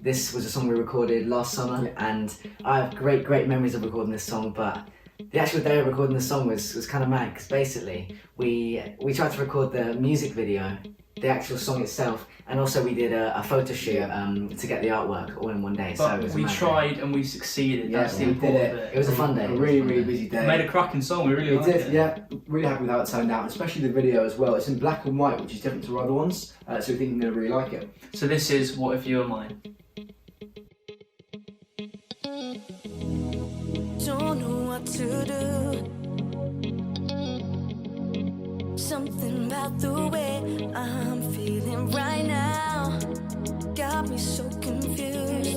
Speaker 8: This was a song we recorded last summer, and I have great memories of recording this song, but the actual day of recording the song was kind of mad, because basically we tried to record the music video, the actual song itself, and also we did a photo shoot to get the artwork all in one day.
Speaker 10: But
Speaker 8: so it was
Speaker 10: we tried and we succeeded.
Speaker 9: Yeah,
Speaker 10: That's the
Speaker 9: we
Speaker 10: important
Speaker 9: did
Speaker 10: bit.
Speaker 8: It was a fun day.
Speaker 9: A really busy day.
Speaker 10: We made a cracking song. We really
Speaker 9: We
Speaker 10: liked
Speaker 9: did,
Speaker 10: it.
Speaker 9: yeah. Really happy with how it turned out, especially the video as well. It's in black and white, which is different to our other ones, so we think you're going to really like it.
Speaker 10: So this is What If You Were Mine.
Speaker 7: don't know what to do. Something about the way I'm feeling right now got me so confused.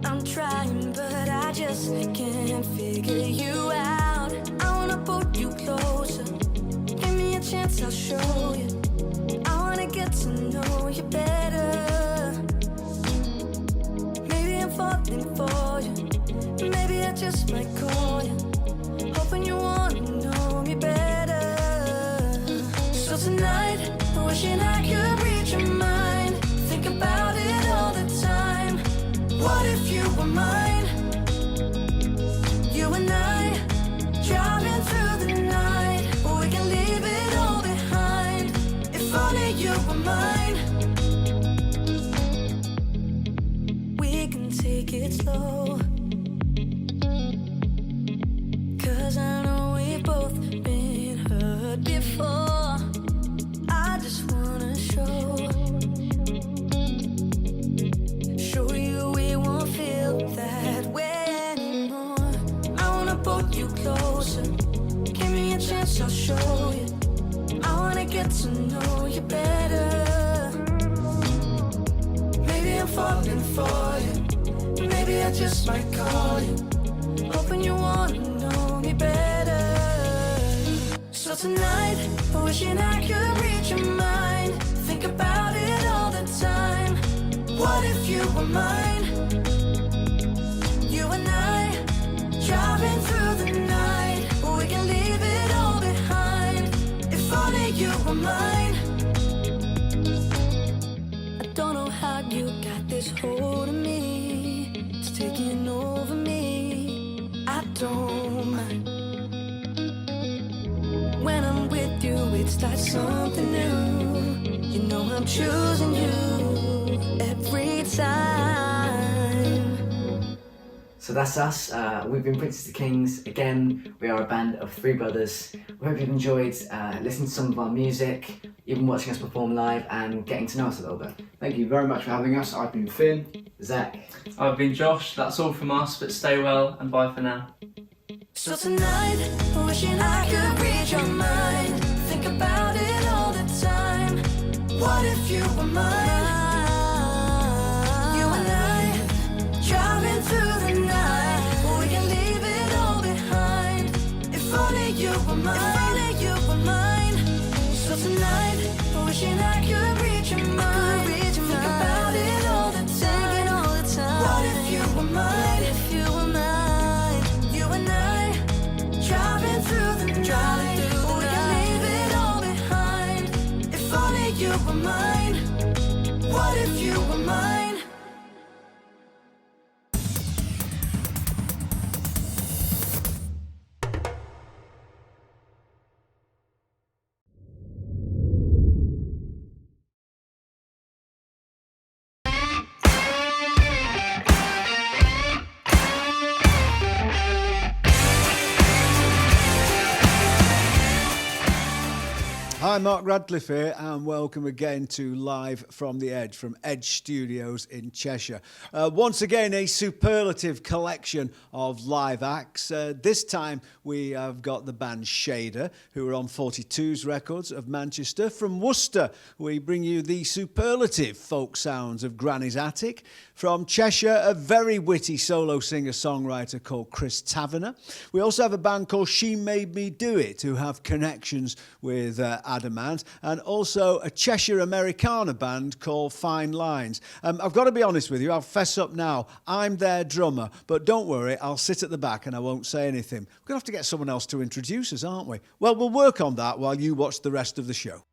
Speaker 7: I'm trying, but I just can't figure you out. I wanna pull you closer. Give me a chance, I'll show you. I wanna get to know you better. Maybe I'm falling for you. Maybe I just might call you. Hoping you wanna know me better. So tonight, wishing I could read your mind. Think about it all the time. What if you were mine? You and I, driving through the night. We can leave it all behind. If only you were mine. We can take it slow. 'Cause I know we've both been hurt before. I just wanna show you we won't feel that way anymore. I wanna pull you closer. Give me a chance, I'll show you. I wanna get to know you better. Maybe I'm falling for you. Maybe I just might call you. Hoping you wanna know me better. So tonight, wishing I could read your mind. Think about it all the time. What if you were mine? You and I, driving through the night. We can leave it all behind. If only you were mine. I don't know how you got this hold of me. It's taking over me. I don't mind. When I'm with you, it starts something new. You know I'm choosing you every time.
Speaker 8: So that's us. We've been Princes to Kings. Again, we are a band of three brothers. We hope you've enjoyed listening to some of our music, even watching us perform live and getting to know us a little bit.
Speaker 9: Thank you very much for having us. I've been Finn.
Speaker 8: Zach.
Speaker 10: I've been Josh. That's all from us, but stay well and bye for now.
Speaker 7: So tonight, wishing I could read your mind. Think about it all the time. What if you were mine? You and I, driving through the night. We can leave it all behind. If only you were mine. If only you were mine. So tonight, wishing I could read your mind. Think about it all the time. What if you were mine? If you were mine. You and I, driving through the night. We can leave it all behind. If only you were mine. What if you were mine?
Speaker 11: Hi, Mark Radcliffe here, and welcome again to Live from the Edge, from Edge Studios in Cheshire. Once again, a superlative collection of live acts. This time we have got the band Shader, who are on 42's Records of Manchester. From Worcester, we bring you the superlative folk sounds of Granny's Attic. From Cheshire, a very witty solo singer-songwriter called Chris Taverner. We also have a band called She Made Me Do It, who have connections with Adamant, and also a Cheshire Americana band called Fine Lines. I've got to be honest with you, I'll fess up now. I'm their drummer, but don't worry, I'll sit at the back and I won't say anything. We're going to have to get someone else to introduce us, aren't we? Well, we'll work on that while you watch the rest of the show.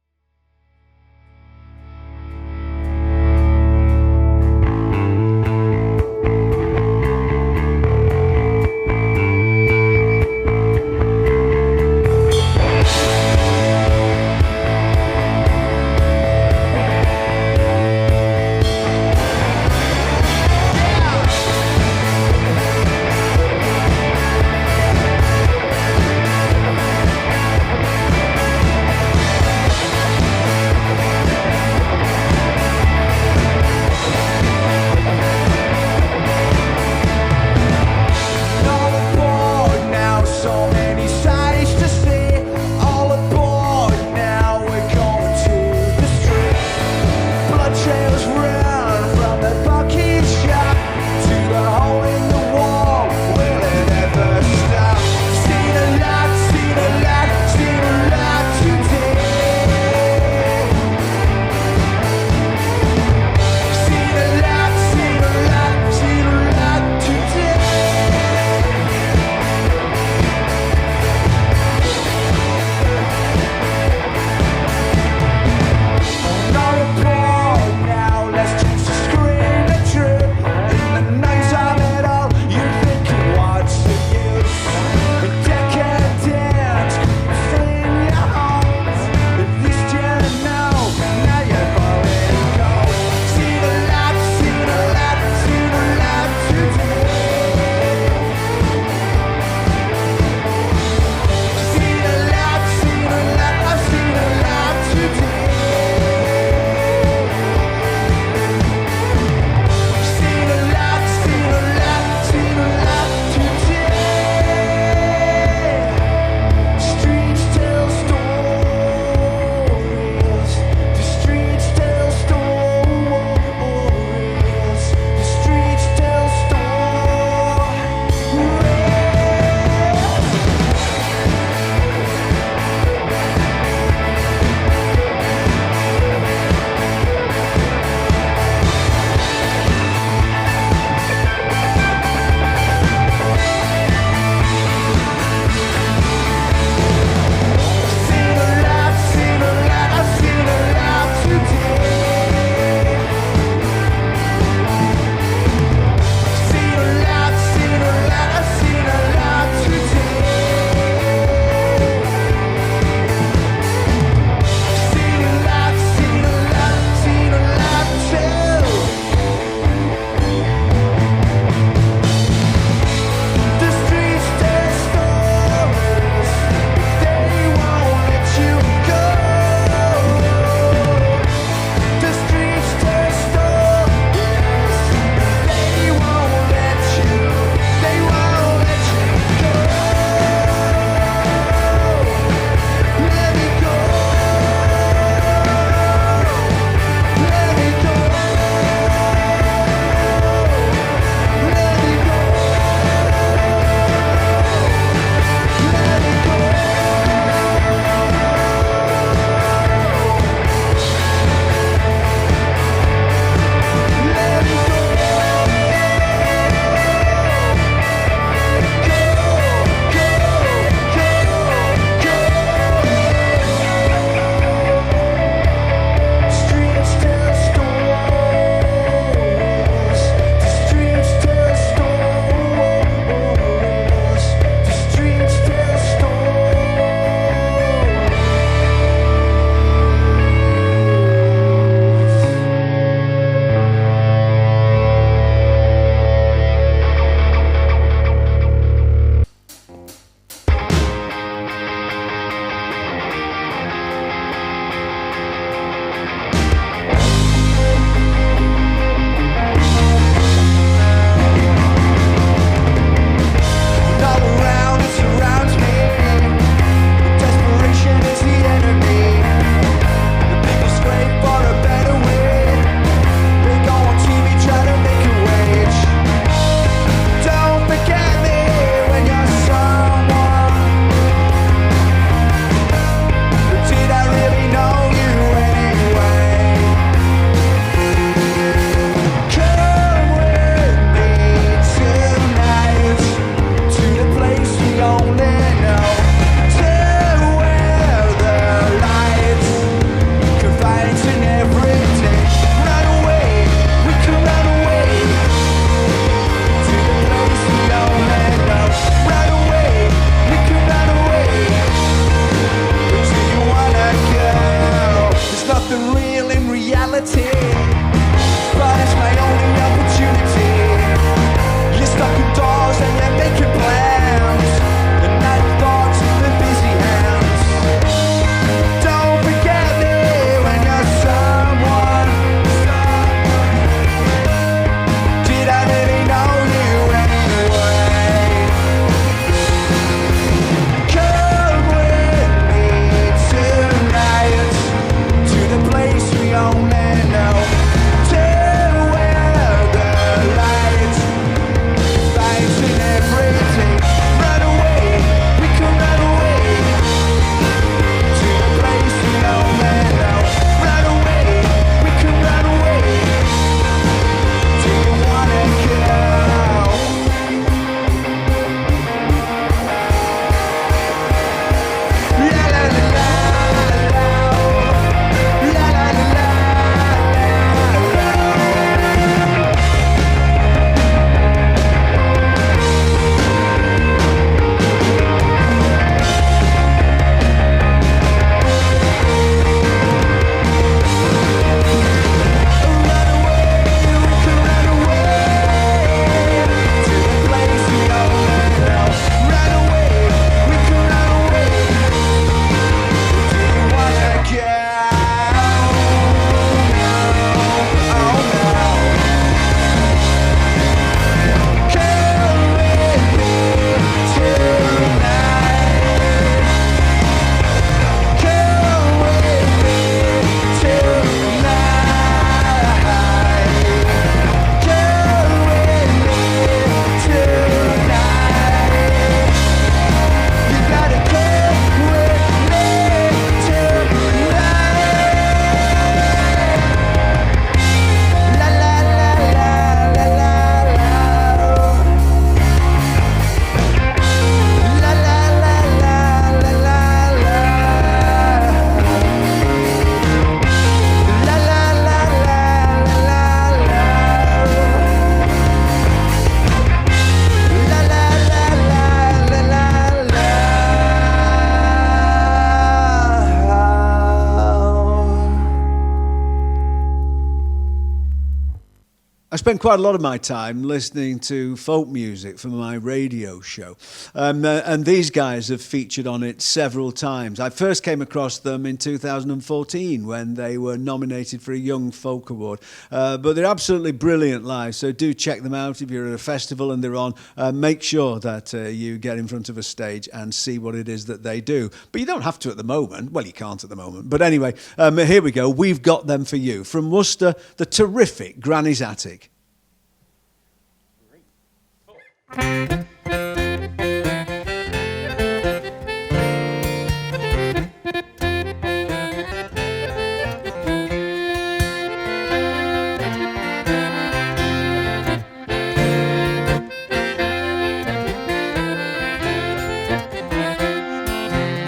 Speaker 11: spend quite a lot of my time listening to folk music for my radio show. And these guys have featured on it several times. I first came across them in 2014 when they were nominated for a Young Folk Award. But they're absolutely brilliant live, so do check them out if you're at a festival and they're on. Make sure that you get in front of a stage and see what it is that they do. But you don't have to at the moment. Well, you can't at the moment. But anyway, here we go. We've got them for you. From Worcester, the terrific Granny's Attic.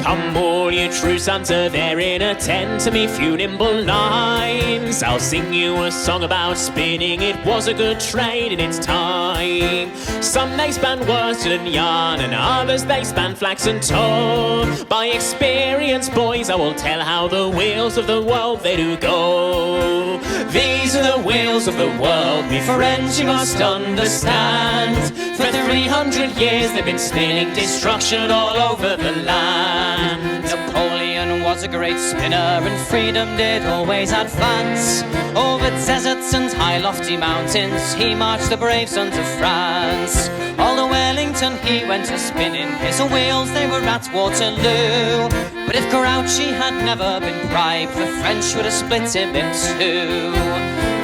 Speaker 12: Come all you true sons are there in a tent to me few nimble lines. I'll sing you a song about spinning, it was a good trade in its time. Some they span worsted and yarn, and others they span flax and tow. By experience, boys, I will tell how the wheels of the world they do go. These are the wheels of the world, me friends, you must understand. For 300 years they've been spinning destruction all over the land.
Speaker 13: Napoleon was a great spinner, and freedom did always advance. Over deserts and high lofty mountains he marched the brave sons of France. Although Wellington he went a spinning, his wheels they were at Waterloo. But if Grouchy had never been bribed, the French would have split him in two.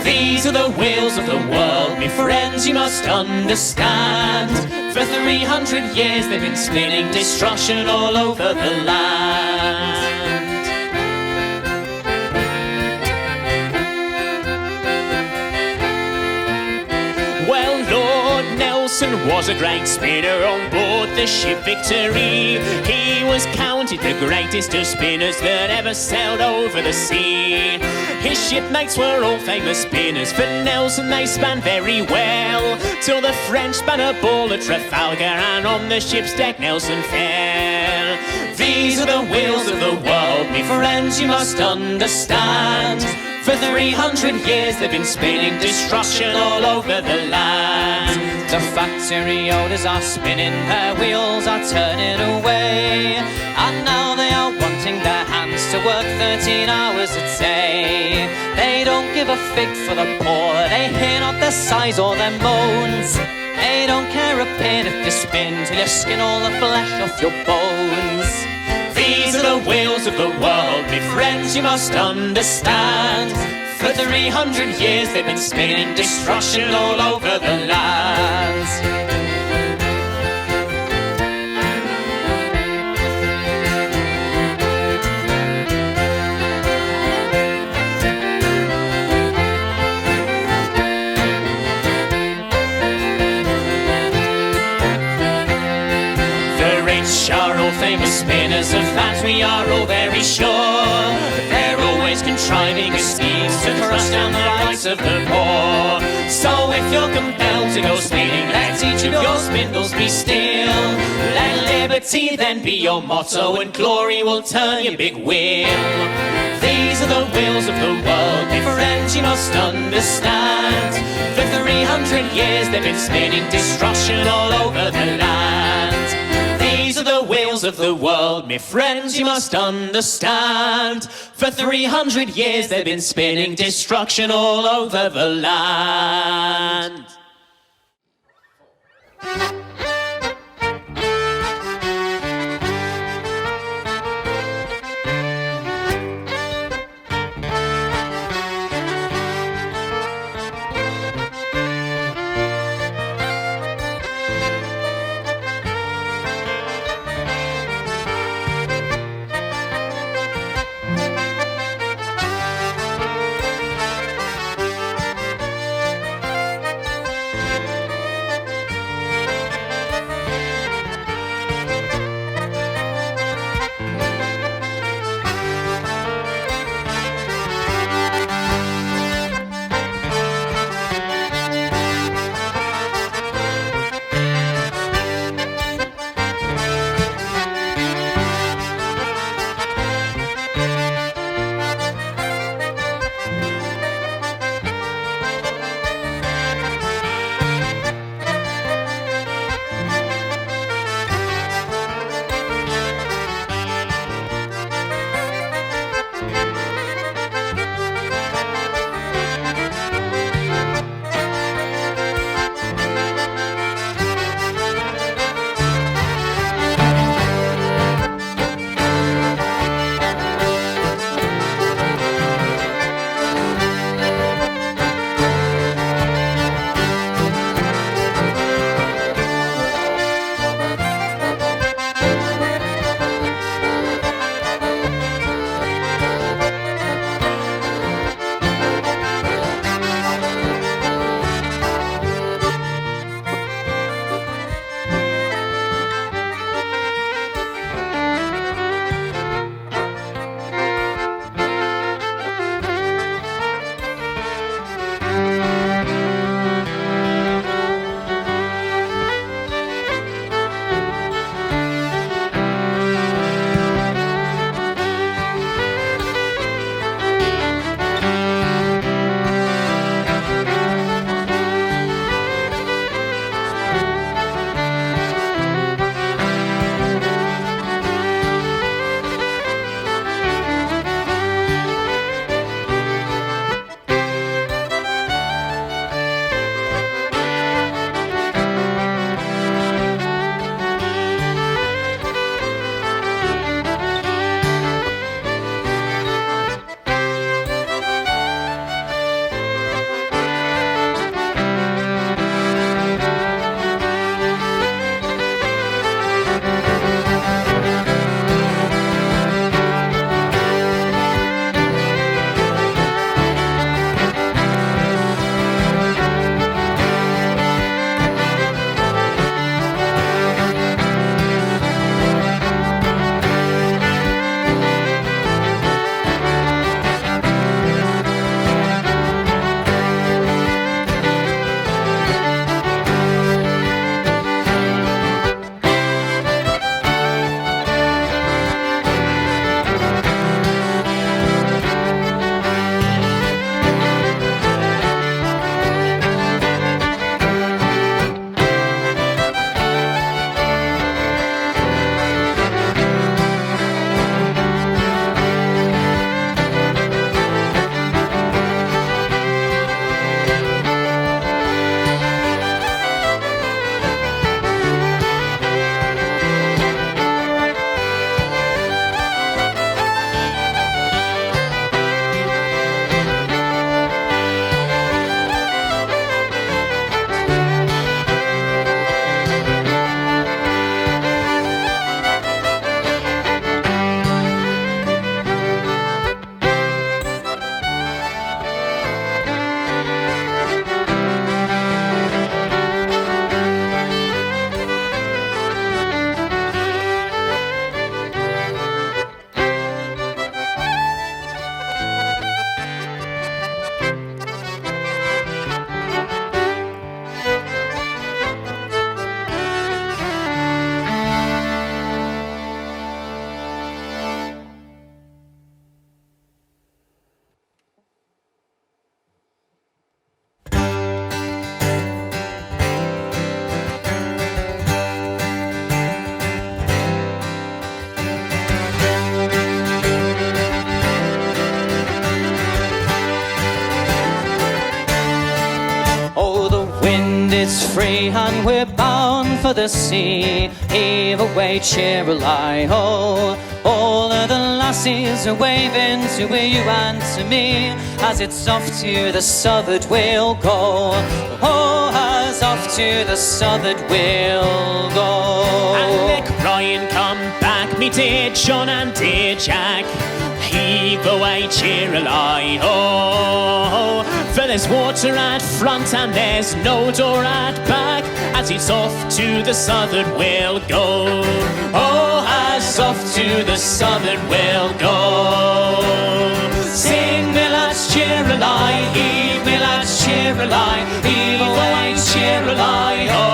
Speaker 12: These are the wheels of the world, me friends, you must understand. For 300 years they've been spinning destruction all over the land. Well, Lord Nelson was a great spinner on board the ship Victory. He was counted the greatest of spinners that ever sailed over the sea. His shipmates were all famous spinners. For Nelson they span very well, till the French span a ball at Trafalgar, and on the ship's deck Nelson fell. These are the wheels of the world, me friends, you must understand. For 300 years they've been spinning destruction all over the land.
Speaker 13: The factory owners are spinning, their wheels are turning away, and now they are wanting their hands to work 13 hours a day. They don't give a fig for the poor, they hear not their sighs or their moans. They don't care a pin if you spin till you skin all the flesh off your bones.
Speaker 12: These are the wheels of the world, me friends, you must understand. For 300 years they've been spinning destruction all over the land. Are all famous spinners, of that we are all very sure. They're always contriving a scheme to crush down the rights of the poor. So if you're compelled to go spinning, let each of your spindles be steel. Let liberty then be your motto, and glory will turn your big wheel. These are the wheels of the world, my friends, you must understand. For 300 years they've been spinning destruction all over the land. These are the wheels of the world, me friends, you must understand. For 300 years they've been spinning destruction all over the land.
Speaker 13: free and we're bound for the sea. Heave away, cheer-a-lie-ho. All of the lassies are waving to you and to me, as it's off to the southward we'll go. Oh, as off to the southward we'll go.
Speaker 12: And Nick, Brian, come back, me dear John and dear Jack. Heave away, cheer-a-lie-ho. For there's water at front and there's no door at back, as it's off to the southward we'll go. Oh, as off to the southward we'll go. Sing, me lads, cheer-a-lie, heave, me lads, cheer-a-lie, heave away, cheer-a-lie-ho.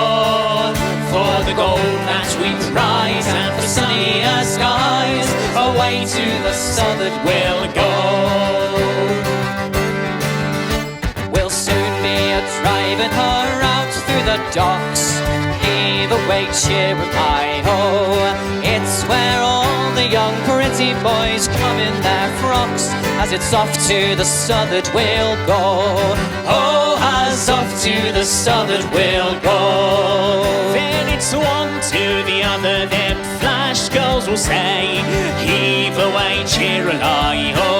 Speaker 12: For the gold that we prize and for sunnier skies, away to the southward we'll go.
Speaker 13: We'll soon be a-driving her out through the docks. Heave away, cheer-a-lie-ho. It's where all the young pretty boys come in their frocks, as it's off to the southward we'll go. Oh, as off to the southward we'll go.
Speaker 12: Then it's one to the other, them flash girls will say, heave away, cheer-a-lie-ho.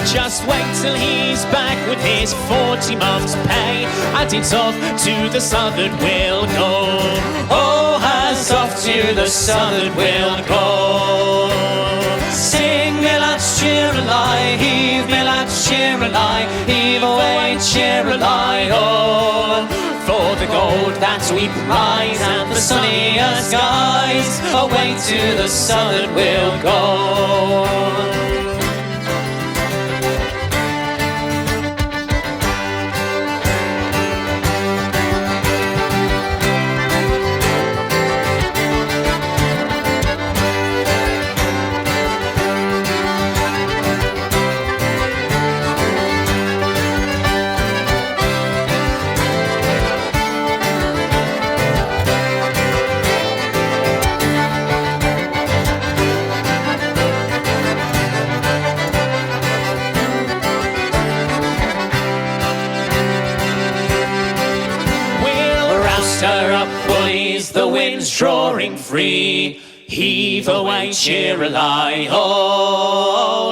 Speaker 12: Just wait till he's back with his 40 months' pay, and it's off to the southward we'll go.
Speaker 13: Oh, as off to the southward we'll go.
Speaker 12: Sing, me lads, cheer-a-lie, heave, me lads, cheer-a-lie, heave away, cheer-a-lie-ho. For the gold that we prize and the sunnier skies, away to the southward we'll go. The wind's drawing free. Heave away, cheer-a-lie-ho.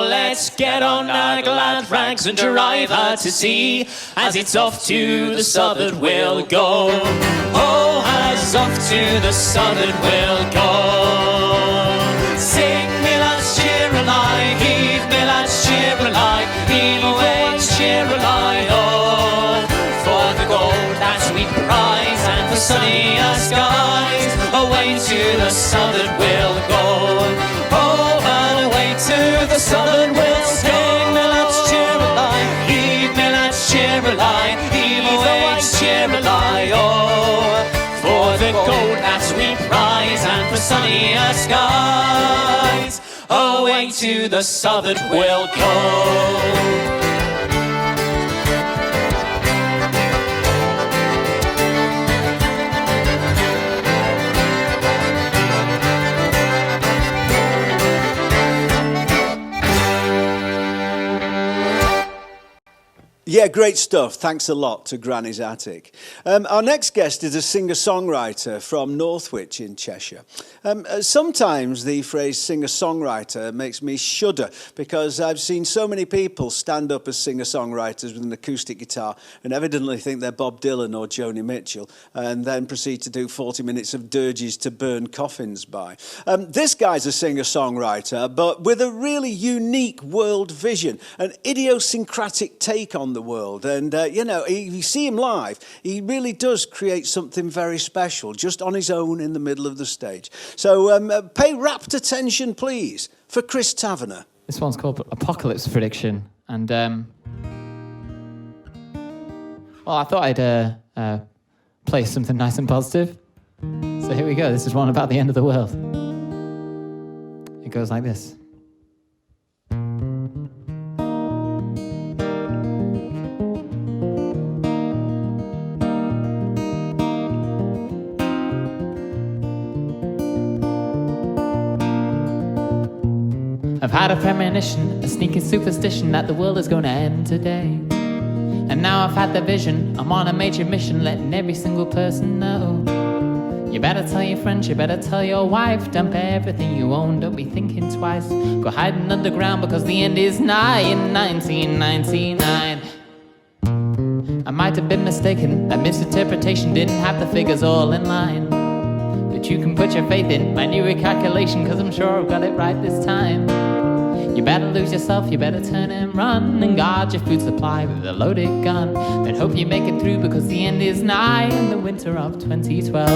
Speaker 12: Let's get on our glad rags and drive her to sea, as it's off to the southward we'll go. Oh, as off to the southward we'll go. Sing, me lads, cheer-a-lie, heave, me lads, cheer-a-lie, heave away, cheer-a-lie-ho. For the gold that we prize and for sunnier skies, away to the southward we'll go. Oh, and away to the southward we'll sing. Me lads, cheer-a-lie, heave, me lads, cheer-a-lie, heave away, cheer-a-lie, oh. For the gold that we prize and for sunnier skies, away to the southward we'll go.
Speaker 11: Yeah, great stuff. Thanks a lot to Granny's Attic. Our next guest is a singer-songwriter from Northwich in Cheshire. Sometimes the phrase singer-songwriter makes me shudder because I've seen so many people stand up as singer-songwriters with an acoustic guitar and evidently think they're Bob Dylan or Joni Mitchell and then proceed to do 40 minutes of dirges to burn coffins by. This guy's a singer-songwriter, but with a really unique world vision, an idiosyncratic take on the world. And, you know, if you see him live, he really does create something very special just on his own in the middle of the stage. So pay rapt attention, please, for Chris Taverner.
Speaker 14: This one's called Apocalypse Prediction. And, well, I thought I'd play something nice and positive. So here we go. This is one about the end of the world. It goes like this. I've had a premonition, a sneaking superstition that the world is going to end today. And now I've had the vision, I'm on a major mission, letting every single person know. You better tell your friends, you better tell your wife, dump everything you own, don't be thinking twice. Go hiding underground because the end is nigh in 1999. I might have been mistaken, that misinterpretation didn't have the figures all in line. But you can put your faith in my new recalculation, cause I'm sure I've got it right this time. You better lose yourself, you better turn and run, and guard your food supply with a loaded gun. Then hope you make it through because the end is nigh in the winter of 2012.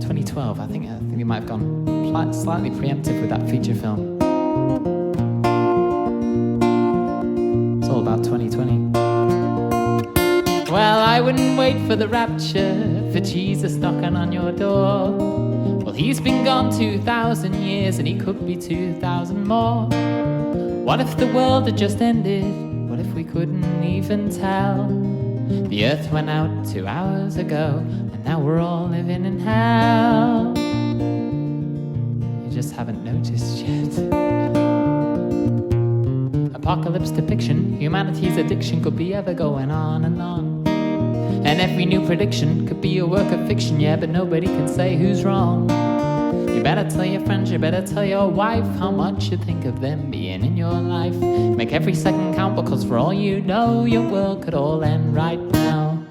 Speaker 14: 2012, I think we might have gone slightly preemptive with that feature film. It's all about 2020. Well, I wouldn't wait for the rapture, for Jesus knocking on your door. Well, he's been gone 2,000 years and he could be 2,000 more. What if the world had just ended? What if we couldn't even tell? The earth went out 2 hours ago and now we're all living in hell. You just haven't noticed yet. Apocalypse depiction, humanity's addiction could be ever going on and on. And every new prediction could be a work of fiction, yeah, but nobody can say who's wrong. You better tell your friends, you better tell your wife how much you think of them being in your life. Make every second count because for all you know, your world could all end right now.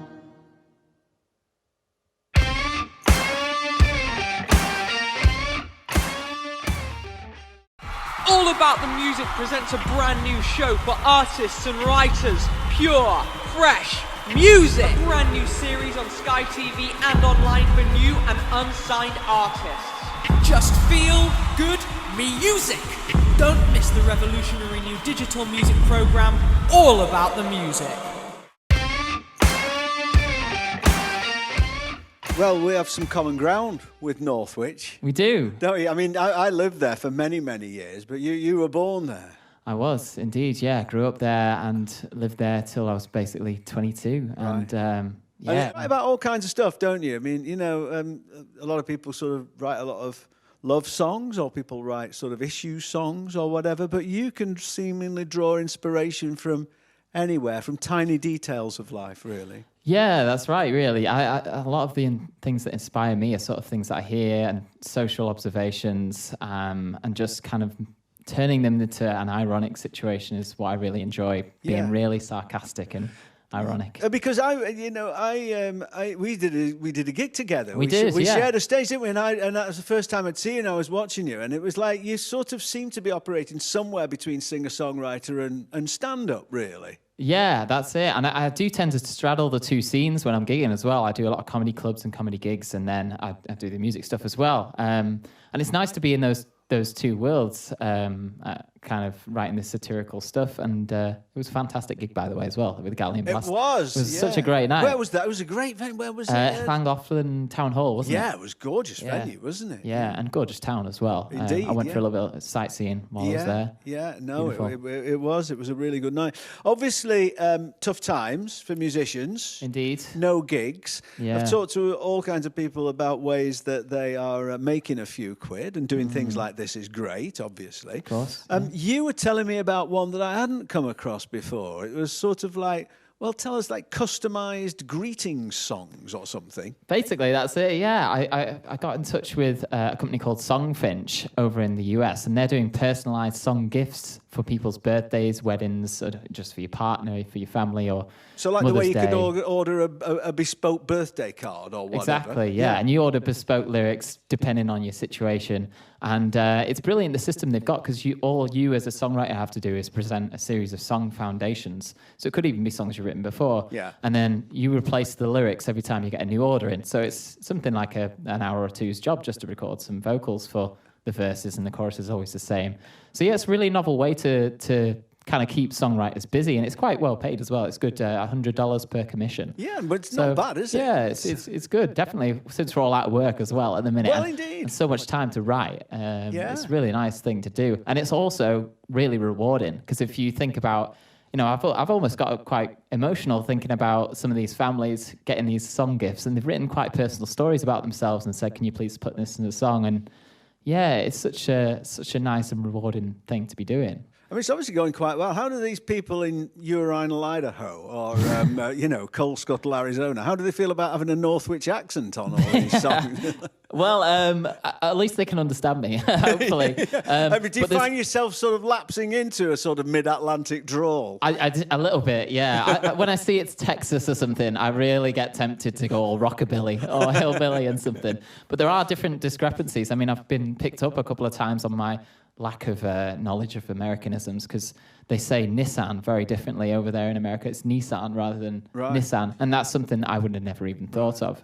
Speaker 15: All About the Music presents a brand new show for artists and writers. Pure, fresh music. A brand new series on Sky TV and online for new and unsigned artists. Just feel good music. Don't miss the revolutionary new digital music program, All About the Music.
Speaker 11: Well, we have some common ground with Northwich.
Speaker 14: We do.
Speaker 11: Don't we? I mean, I lived there for many, many years, but you were born there.
Speaker 14: I was, indeed, yeah. Grew up there and lived there till I was basically 22. And, yeah.
Speaker 11: And you write about all kinds of stuff, don't you? I mean, you know, a lot of people sort of write a lot of love songs, or people write sort of issue songs or whatever, but you can seemingly draw inspiration from anywhere, from tiny details of life, really.
Speaker 14: Yeah, that's right, really. A lot of the things that inspire me are sort of things that I hear and social observations, and just kind of turning them into an ironic situation is what I really enjoy, being really sarcastic and ironic.
Speaker 11: Because we did a gig together.
Speaker 14: We
Speaker 11: shared a stage, didn't we? And that was the first time I'd seen you, and I was watching you, and it was like you sort of seemed to be operating somewhere between singer-songwriter and stand-up, really.
Speaker 14: Yeah, that's it. And I do tend to straddle the two scenes when I'm gigging as well. I do a lot of comedy clubs and comedy gigs, and then I do the music stuff as well. And it's nice to be in those two worlds, kind of writing this satirical stuff. And it was a fantastic gig, by the way, as well, with Galleon Blast.
Speaker 11: It was
Speaker 14: such a great night.
Speaker 11: Where was that? It was a great venue. Where was it?
Speaker 14: Llangollen Town Hall, wasn't it?
Speaker 11: Yeah, it was a gorgeous venue, wasn't it?
Speaker 14: Yeah, and gorgeous town as well.
Speaker 11: Indeed,
Speaker 14: I went for a little bit of sightseeing while I was there.
Speaker 11: Yeah, no, it was a really good night. Obviously, tough times for musicians.
Speaker 14: Indeed.
Speaker 11: No gigs.
Speaker 14: Yeah.
Speaker 11: I've talked to all kinds of people about ways that they are making a few quid, and doing things like this is great, obviously.
Speaker 14: Of course.
Speaker 11: You were telling me about one that I hadn't come across before. It was sort of like, well, tell us, like customized greetings songs or something.
Speaker 14: Basically, that's it, yeah. I got in touch with a company called Songfinch over in the US, and they're doing personalized song gifts for people's birthdays, weddings, or just for your partner, for your family, or
Speaker 11: so like
Speaker 14: Mother's
Speaker 11: the way you
Speaker 14: Day.
Speaker 11: could order a bespoke birthday card or whatever.
Speaker 14: Exactly, yeah. And you order bespoke lyrics depending on your situation. And it's brilliant, the system they've got, because all you as a songwriter have to do is present a series of song foundations. So it could even be songs you've written before.
Speaker 11: Yeah.
Speaker 14: And then you replace the lyrics every time you get a new order in. So it's something like an hour or two's job just to record some vocals for the verses, and the chorus is always the same. So yeah, it's a really novel way to kind of keep songwriters busy, and it's quite well paid as well. It's good, $100 per commission.
Speaker 11: Yeah, but it's not bad, is it?
Speaker 14: Yeah, it's good, definitely, since we're all out of work as well at the minute.
Speaker 11: Well,
Speaker 14: and
Speaker 11: indeed.
Speaker 14: so much time to write. It's a really nice thing to do. And it's also really rewarding, because if you think about, you know, I've almost got quite emotional thinking about some of these families getting these song gifts, and they've written quite personal stories about themselves and said, can you please put this in the song? And yeah, it's such a nice and rewarding thing to be doing.
Speaker 11: I mean, it's obviously going quite well. How do these people in Urine, Idaho, or Coalscuttle, Arizona, how do they feel about having a Northwich accent on all these songs?
Speaker 14: Well, at least they can understand me, hopefully.
Speaker 11: I mean, do you find yourself sort of lapsing into a sort of mid-Atlantic drawl?
Speaker 14: A little bit, yeah. When I see it's Texas or something, I really get tempted to go all rockabilly or hillbilly and something. But there are different discrepancies. I mean, I've been picked up a couple of times on my lack of knowledge of Americanisms, because they say Nissan very differently over there in America. It's Nissan rather than Nissan, and that's something I would have never even thought of.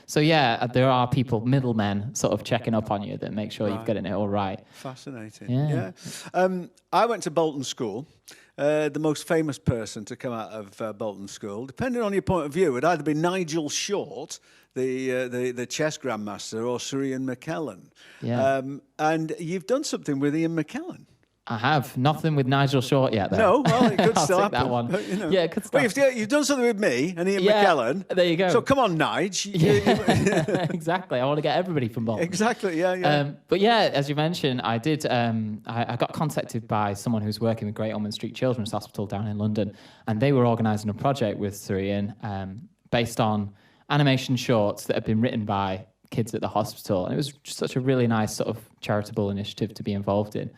Speaker 14: So yeah, there are people, middlemen, sort of checking up on you that make sure you've gotten it all right.
Speaker 11: Fascinating.
Speaker 14: Yeah.
Speaker 11: I went to Bolton School. The most famous person to come out of Bolton School, depending on your point of view, would either be Nigel Short, the chess grandmaster, or Sir Ian McKellen.
Speaker 14: Yeah.
Speaker 11: And you've done something with Ian McKellen.
Speaker 14: I have. Nothing with Nigel Short yet, though.
Speaker 11: No, well, it could
Speaker 14: I'll
Speaker 11: still
Speaker 14: take
Speaker 11: happen.
Speaker 14: that one.
Speaker 11: But, you know.
Speaker 14: Yeah, it could still.
Speaker 11: Well, you've done something with me and Ian McKellen.
Speaker 14: There you go.
Speaker 11: So come on, Nige.
Speaker 14: Exactly. I want to get everybody from Bolton.
Speaker 11: Exactly, yeah.
Speaker 14: But yeah, as you mentioned, I did. I got contacted by someone who's working with Great Ormond Street Children's Hospital down in London, and they were organising a project with Sir Ian based on animation shorts that had been written by kids at the hospital. And it was just such a really nice sort of charitable initiative to be involved in.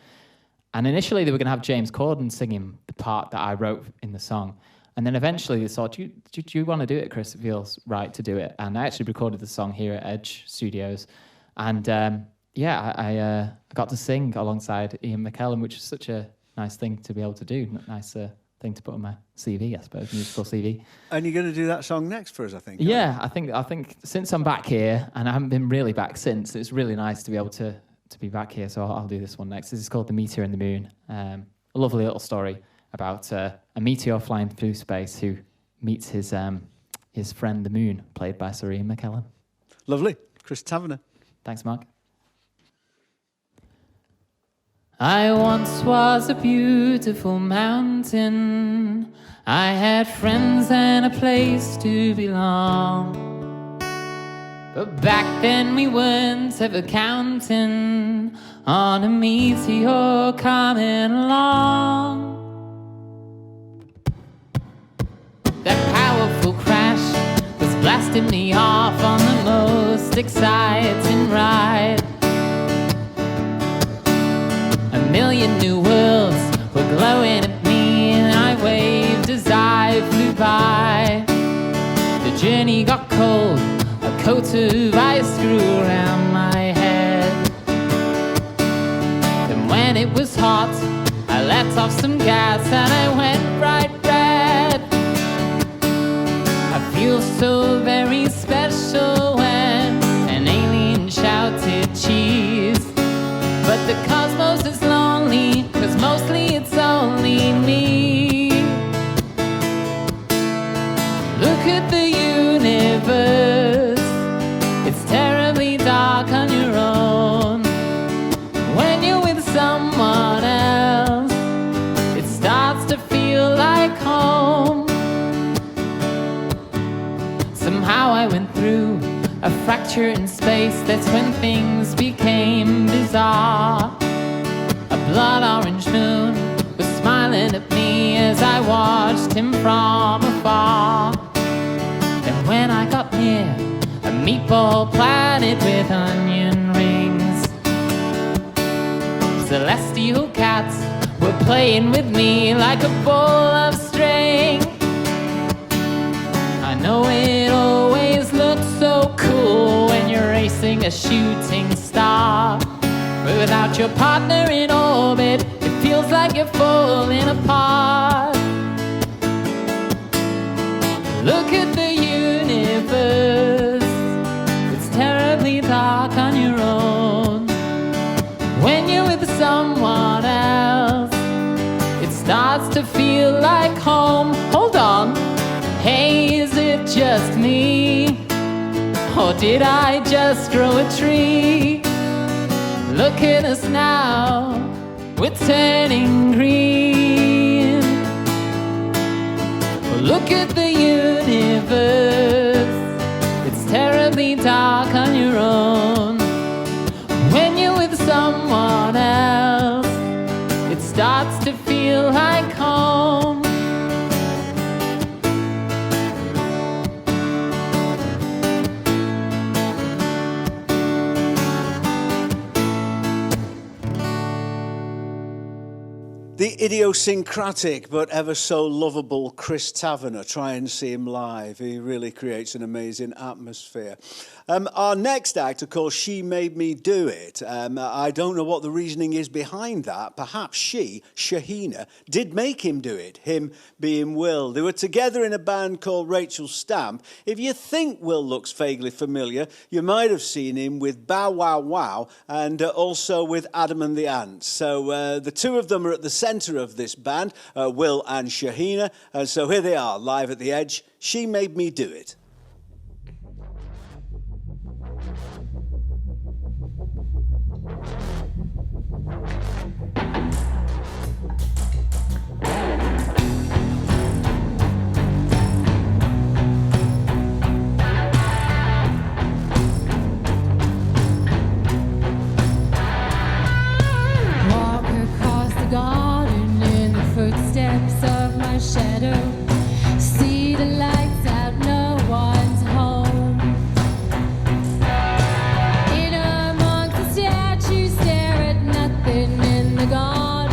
Speaker 14: And initially they were going to have James Corden singing the part that I wrote in the song. And then eventually they thought, do you want to do it, Chris? It feels right to do it. And I actually recorded the song here at Edge Studios. And I got to sing alongside Ian McKellen, which is such a nice thing to be able to do. Nice thing to put on my CV, I suppose, musical CV.
Speaker 11: And you're going to do that song next for us, I think.
Speaker 14: Yeah, I think since I'm back here, and I haven't been really back since, it's really nice to be able to be back here. So I'll do this one next. This is called The Meteor and the Moon. A lovely little story about a meteor flying through space who meets his friend the Moon, played by Sir Ian McKellen.
Speaker 11: Lovely. Chris Taverner.
Speaker 14: Thanks, Mark. I once was a beautiful mountain. I had friends and a place to belong. But back then we weren't ever counting on a meteor coming along. That powerful crash was blasting me off on the most exciting ride. A million new worlds were glowing at me, and I waved as I flew by. The journey got cold, a coat of ice grew around my head. And when it was hot, I let off some gas and I went bright red. I feel so very special when an alien shouted cheese. But the cosmos is lonely, 'cause mostly it's only me. Look at the universe, it's terribly dark on your own. When you're with someone else, it starts to feel like home. Somehow I went through a fracture in space, that's when things became bizarre. A blood orange moon was smiling at me as I watched him from afar. And when I got near a meatball planet with onion rings, celestial cats were playing with me like a ball of string. I know it always looks so cool when you're racing a shooting star, but without your partner in orbit, it feels like you're falling apart. Look at the universe, it's terribly dark on your own. When you're with someone else, it starts to feel like home. Hold on, hey, is it just me? Or did I just grow a tree? Look at us now, we're turning green. Look at the universe, it's terribly dark on your own. When you're with someone else, it starts to
Speaker 11: The idiosyncratic but ever so lovable Chris Taverner. Try and see him live. He really creates an amazing atmosphere. Our next act, of course, She Made Me Do It. I don't know what the reasoning is behind that. Perhaps she, Shahina, did make him do it, him being Will. They were together in a band called Rachel Stamp. If you think Will looks vaguely familiar, you might have seen him with Bow Wow Wow and also with Adam and the Ants. So the two of them are at the centre of this band, Will and Shahina. So here they are, live at the Edge. She Made Me Do It.
Speaker 16: Walk across the garden in the footsteps of my shadow. See the lights out, no one's home. In amongst the statues, stare at nothing in the garden.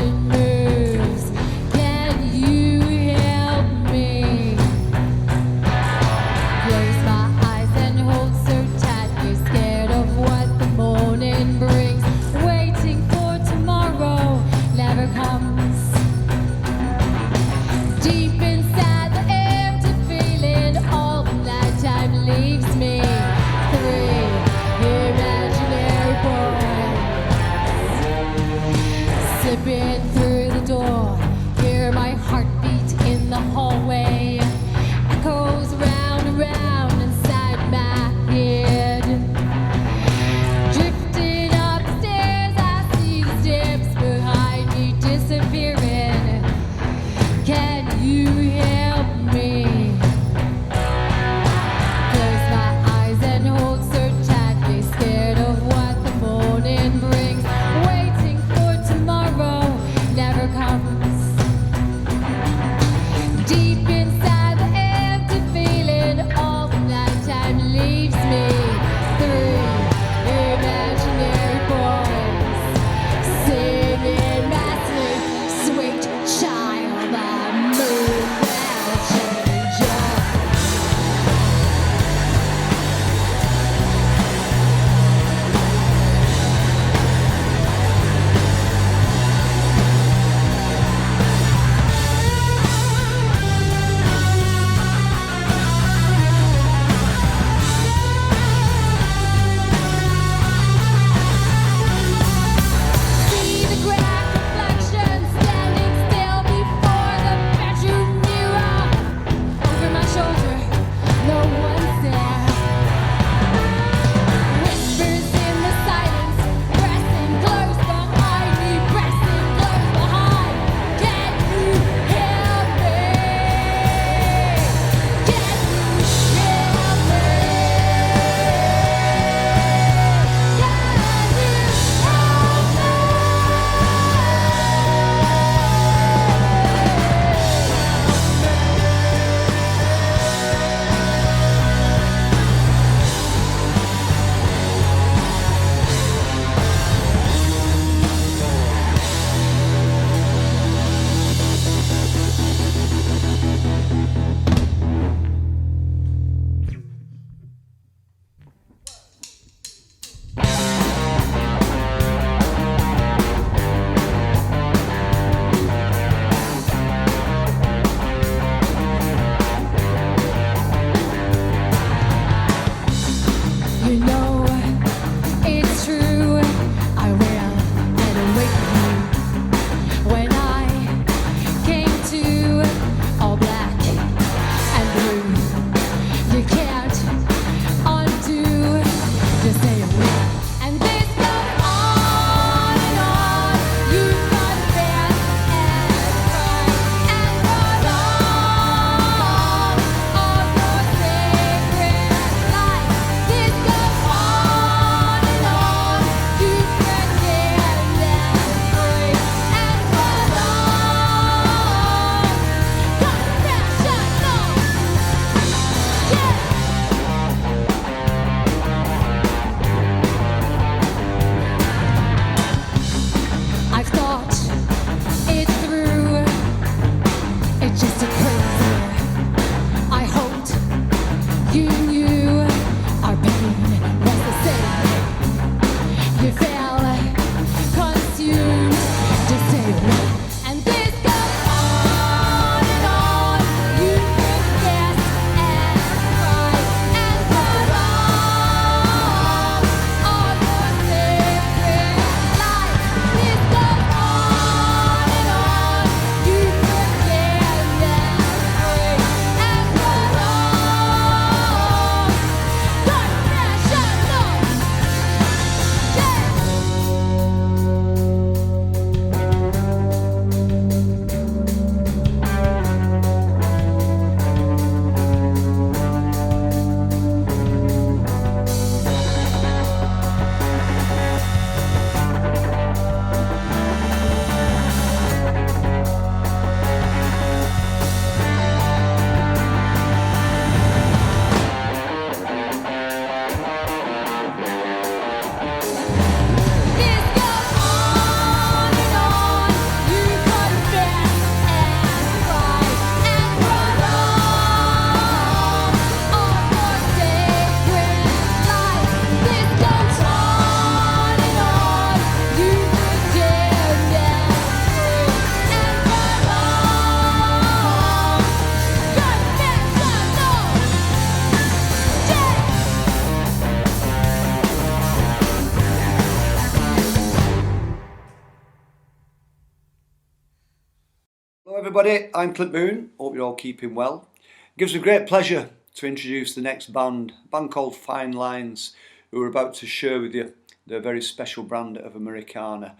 Speaker 17: Everybody, I'm Clint Boone. Hope you're all keeping well. It gives me great pleasure to introduce the next band, a band called Fine Lines, who are about to share with you their very special brand of Americana.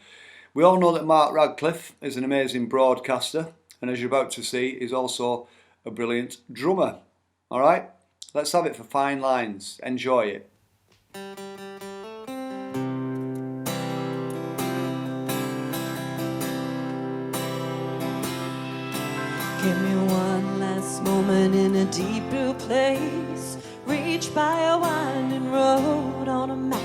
Speaker 17: We all know that Mark Radcliffe is an amazing broadcaster, and as you're about to see, is also a brilliant drummer. All right, let's have it for Fine Lines. Enjoy it.
Speaker 18: Give me one last moment in a deep blue place, reached by a winding road on a map.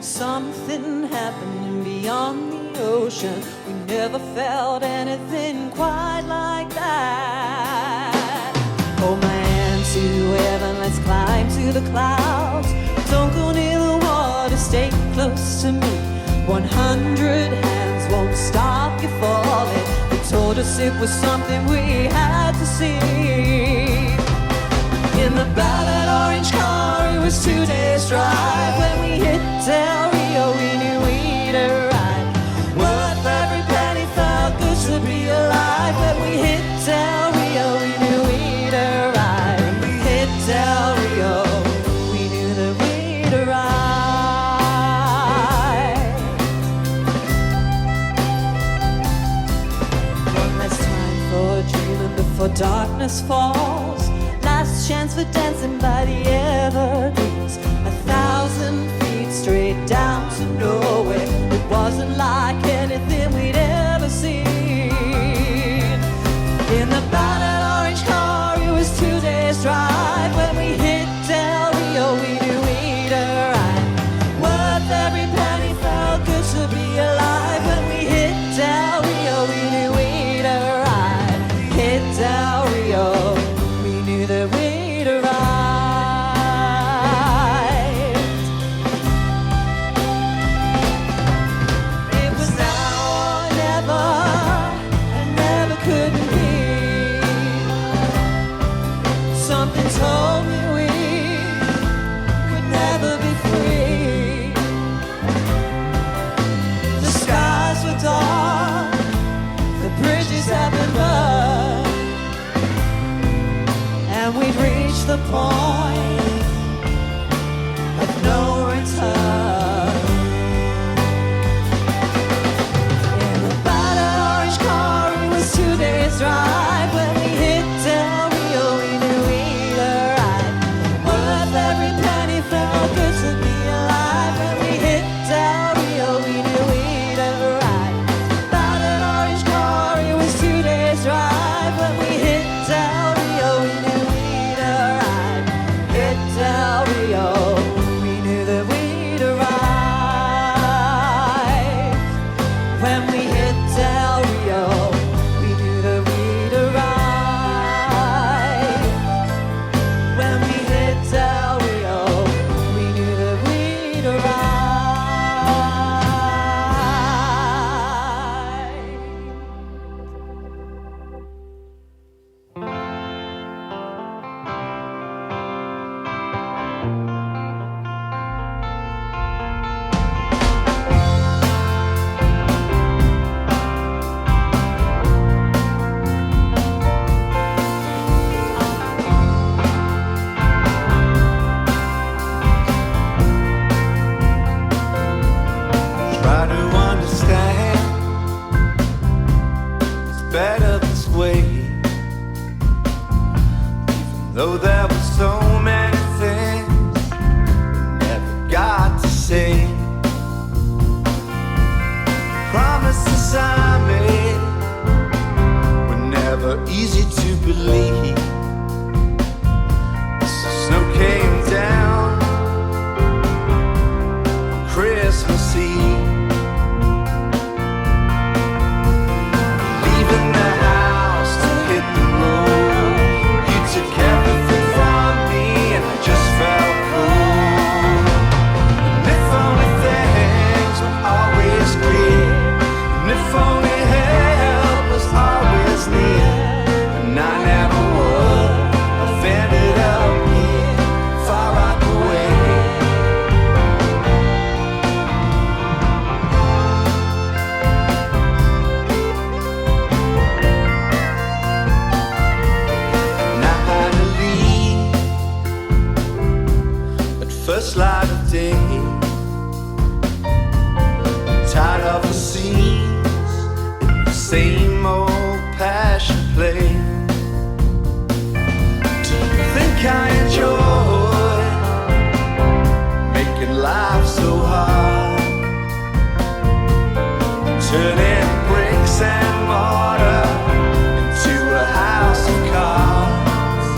Speaker 18: Something happening beyond the ocean. We never felt anything quite like that. Hold my hand to heaven, let's climb to the clouds. Don't go near the water, stay close to me. 100 hands won't stop you falling. Told us it was something we had to see. In the battered orange car, it was 2 days drive. When we hit Del Rio, we knew we'd arrive. Worth every penny, felt good to be alive. When we hit Del Rio, we knew we'd arrive. When we hit Del Rio, we knew that we'd arrive. Before darkness falls, last chance for dancing by the evergreens. 1,000 feet straight down to nowhere. It wasn't like anything we'd ever seen. In the battered orange car, it was 2 days drive. When we hit Del Rio, we knew we'd arrive. Worth every penny, felt good to be alive. When we hit Del Rio, we knew we'd arrive. Hit Del Rio, we knew that we'd arrived. It was now or never, and never couldn't be. Something told me we could never be free. The skies were dark, the bridges had been burned. And we'd reach the point of no return. In the battered orange car, it was 2 days drive. When we hit Del Rio, we knew we'd arrive. Worth every penny, felt good to be alive. When we hit Del Rio, we knew we'd arrive. Battered orange car, it was 2 days drive. When we hit Del Rio, we knew Del Rio, we knew that we'd arrive. When we hit Del Rio, we knew that we'd arrive. When we hit Del Rio, we knew that we'd arrive.
Speaker 19: Try to understand, it's better this way. Even though there were so many things we never got to say. Promises I made were never easy to believe. The snow came down on Christmas Eve. Leaving the house to hit the road, you took everything from me and I just felt cool. And if only things were always clear, and if only help was always near, and I never would have ended up here, far out away. scenes in the same old passion play. Do you think I enjoy making life so hard? Turning bricks and mortar into a house of cards.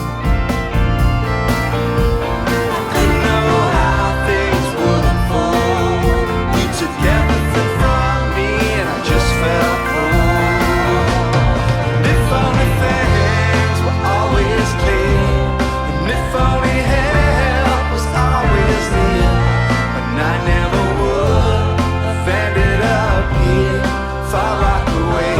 Speaker 19: Didn't know how things would unfold. You took everything from me and I just felt cold. And if only things were always clear, and if only help was always near, but I never would have ended up here, far Rockaway.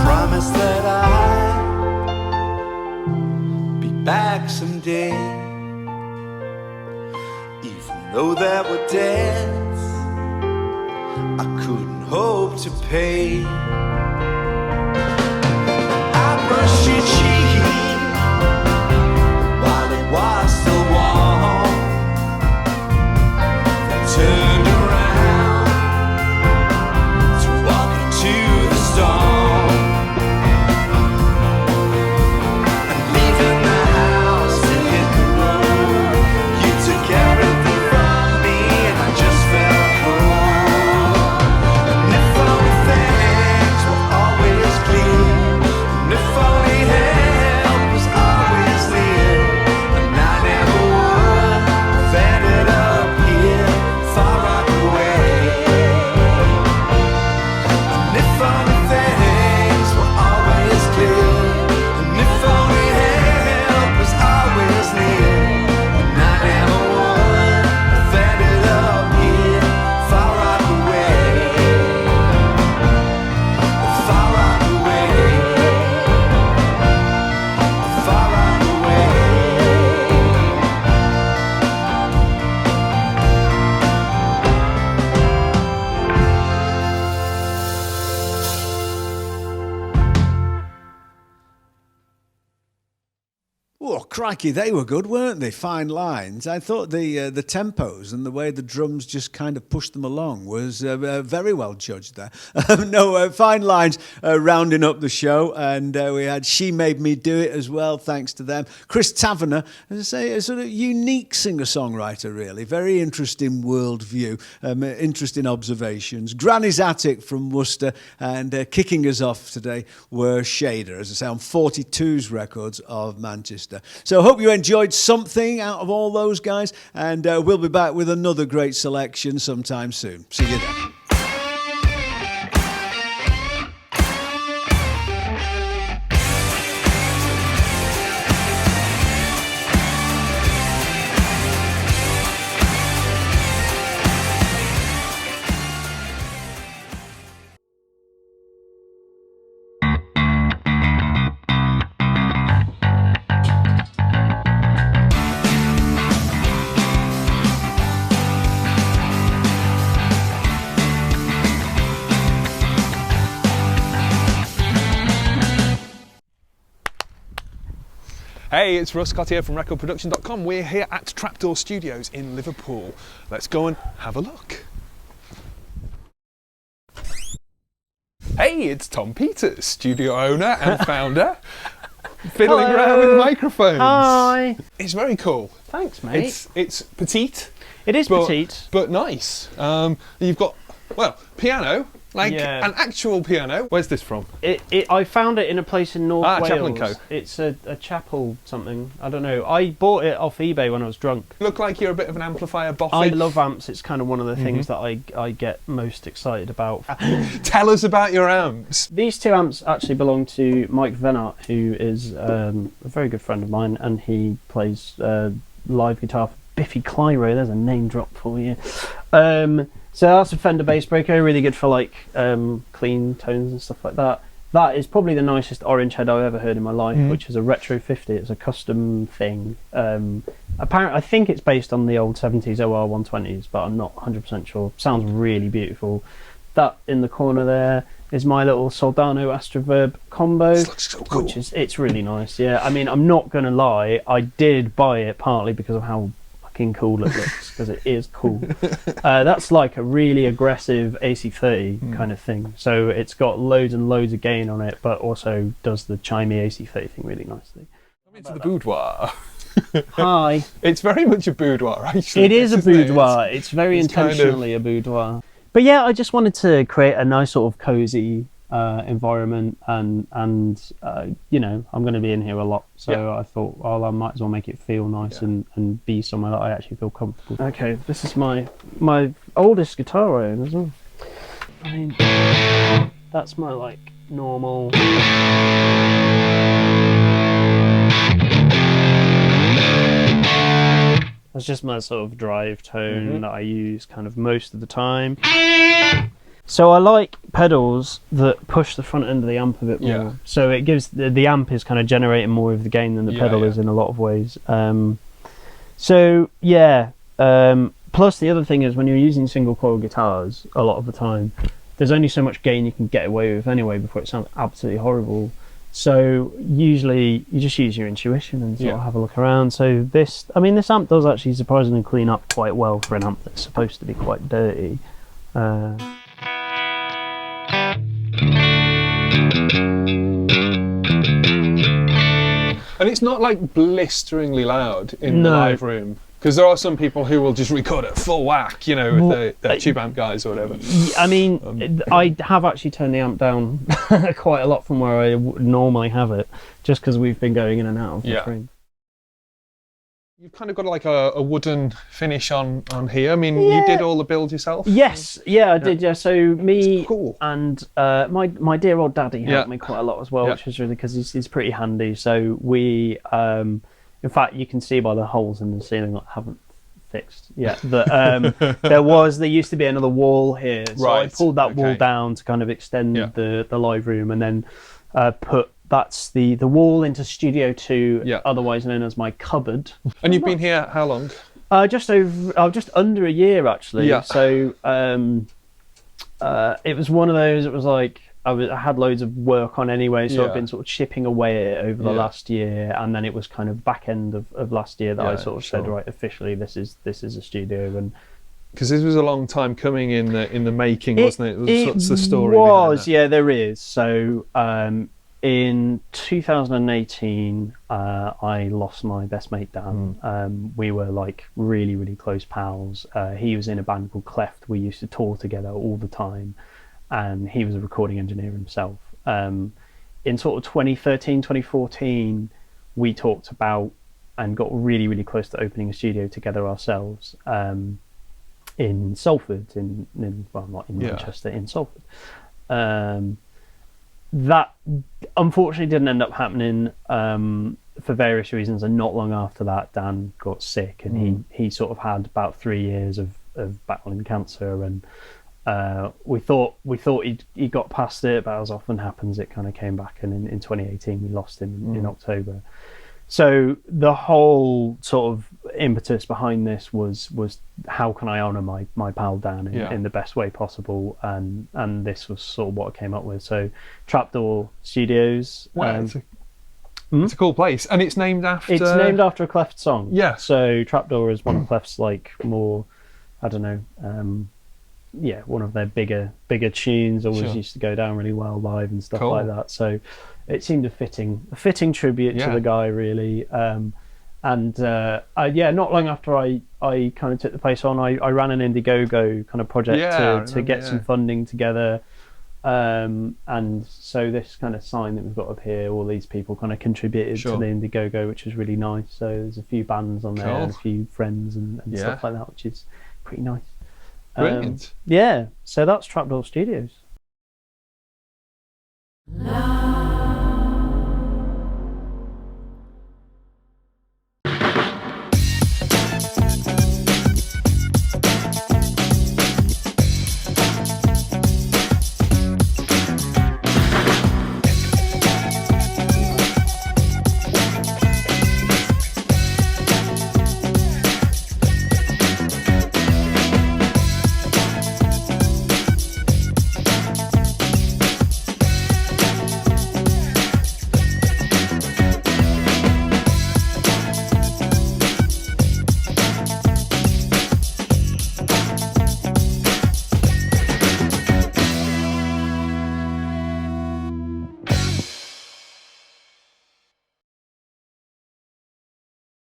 Speaker 19: Promise that I'd be back someday, even though there were debts I couldn't hope to pay. I brushed your cheek while it was still warm, then turned around to walk into the storm. Leaving the house and hit the road, you took everything from me and I just felt cold. And if only things were always clear, and if only help was always near, and I never would have ended up here, far Rockaway. And if only things were always clear, and if only help was always near, and I never would have ended up here, far Rockaway, far Rockaway, far Rockaway.
Speaker 11: Oh, crikey, they were good, weren't they? Fine lines. I thought the tempos and the way the drums just kind of pushed them along was very well judged there. Fine lines rounding up the show, and we had She Made Me Do It as well, thanks to them. Chris Taverner, as I say, a sort of unique singer-songwriter, really. Very interesting worldview, interesting observations. Granny's Attic from Worcester, and kicking us off today were Shader, as I say, on 42's Records of Manchester. So I hope you enjoyed something out of all those guys, and we'll be back with another great selection sometime soon. See you then.
Speaker 20: Hey, it's Russ Scott here from recordproduction.com. We're here at Trapdoor Studios in Liverpool. Let's go and have a look. Hey, it's Tom Peters, studio owner and founder, fiddling around with microphones.
Speaker 21: Hi.
Speaker 20: It's very cool.
Speaker 21: Thanks, mate.
Speaker 20: It's petite.
Speaker 21: It is petite.
Speaker 20: But nice. You've got, well, piano. Like an actual piano. Where's this from?
Speaker 21: I found it in a place in North Wales.
Speaker 20: Chapel & Co.
Speaker 21: It's a chapel something. I don't know. I bought it off eBay when I was drunk.
Speaker 20: Look like you're a bit of an amplifier boffy.
Speaker 21: I love amps. It's kind of one of the things that I get most excited about.
Speaker 20: Tell us about your amps.
Speaker 21: These two amps actually belong to Mike Venart, who is a very good friend of mine, and he plays live guitar for Biffy Clyro. There's a name drop for you. So that's a Fender bass breaker, really good for like clean tones and stuff like that. That is probably the nicest orange head I've ever heard in my life, which is a Retro 50. It's a custom thing. Apparently, I think it's based on the old 70s OR 120s, but I'm not 100% sure. Sounds really beautiful. That in the corner there is my little Soldano Astroverb combo, which is, it's really nice. Yeah, I mean, I'm not gonna lie, I did buy it partly because of how fucking cool it looks, because it is cool. That's like a really aggressive AC30 kind of thing. So it's got loads and loads of gain on it, but also does the chimey AC30 thing really nicely.
Speaker 20: Come into the boudoir.
Speaker 21: Hi.
Speaker 20: It's very much a boudoir, actually.
Speaker 21: It is a boudoir. It's very intentionally a boudoir. But yeah, I just wanted to create a nice sort of cozy environment, and you know, I'm going to be in here a lot, so I thought, well, I might as well make it feel nice and be somewhere that I actually feel comfortable. Okay, this is my oldest guitar I own as well. I mean, that's my like normal. That's just my sort of drive tone that I use kind of most of the time. So I like pedals that push the front end of the amp a bit more. So it gives the amp is kind of generating more of the gain than the pedal is in a lot of ways. So yeah. Plus the other thing is, when you're using single coil guitars a lot of the time, there's only so much gain you can get away with anyway before it sounds absolutely horrible. So usually you just use your intuition and sort of have a look around. So this, I mean, this amp does actually surprisingly clean up quite well for an amp that's supposed to be quite dirty.
Speaker 20: And it's not like blisteringly loud in the live room, because there are some people who will just record at full whack, you know, with the tube amp guys or whatever.
Speaker 21: I mean, I have actually turned the amp down quite a lot from where I would normally have it, just because we've been going in and out of the frame.
Speaker 20: You've kind of got like a wooden finish on here. I mean, you did all the build yourself?
Speaker 21: Yes, I did. Yeah, so me and my dear old daddy helped me quite a lot as well, which was really, because he's pretty handy. So we, in fact, you can see by the holes in the ceiling that I haven't fixed yet that there used to be another wall here. So I pulled that wall down to kind of extend the live room, and then that's the wall into Studio 2, otherwise known as my cupboard.
Speaker 20: And you've been here how long?
Speaker 21: Just under a year actually. So it was one of those. It was like I had loads of work on anyway, so I've been sort of chipping away at it over the last year, and then it was kind of back end of last year that I sort of said, right, officially this is a studio. And
Speaker 20: because this was a long time coming in the making, wasn't it? What's the story?
Speaker 21: It was, there is. So in 2018, I lost my best mate Dan. We were like really, really close pals. He was in a band called Cleft. We used to tour together all the time, and he was a recording engineer himself. In sort of 2013, 2014, we talked about and got really, really close to opening a studio together ourselves in Salford, well, not in Manchester, in Salford. That unfortunately didn't end up happening for various reasons, and not long after that Dan got sick, and he sort of had about 3 years of battling cancer, and we thought he got past it, but as often happens it kind of came back, and in 2018 we lost him in October. So the whole sort of impetus behind this was how can I honour my pal Dan in the best way possible, and this was sort of what I came up with. So Trapdoor Studios.
Speaker 20: Wow, it's a cool place, and it's named after.
Speaker 21: It's named after a Cleft song.
Speaker 20: Yeah.
Speaker 21: So Trapdoor is one of Cleft's like more, I don't know, one of their bigger tunes. Always used to go down really well live and stuff like that. So it seemed a fitting tribute to the guy, really. Not long after I kind of took the place on, I ran an Indiegogo kind of project to get some funding together. And so this kind of sign that we've got up here, all these people kind of contributed to the Indiegogo, which was really nice. So there's a few bands on there, and a few friends and stuff like that, which is pretty nice.
Speaker 20: Brilliant.
Speaker 21: So that's Trapdoor Studios.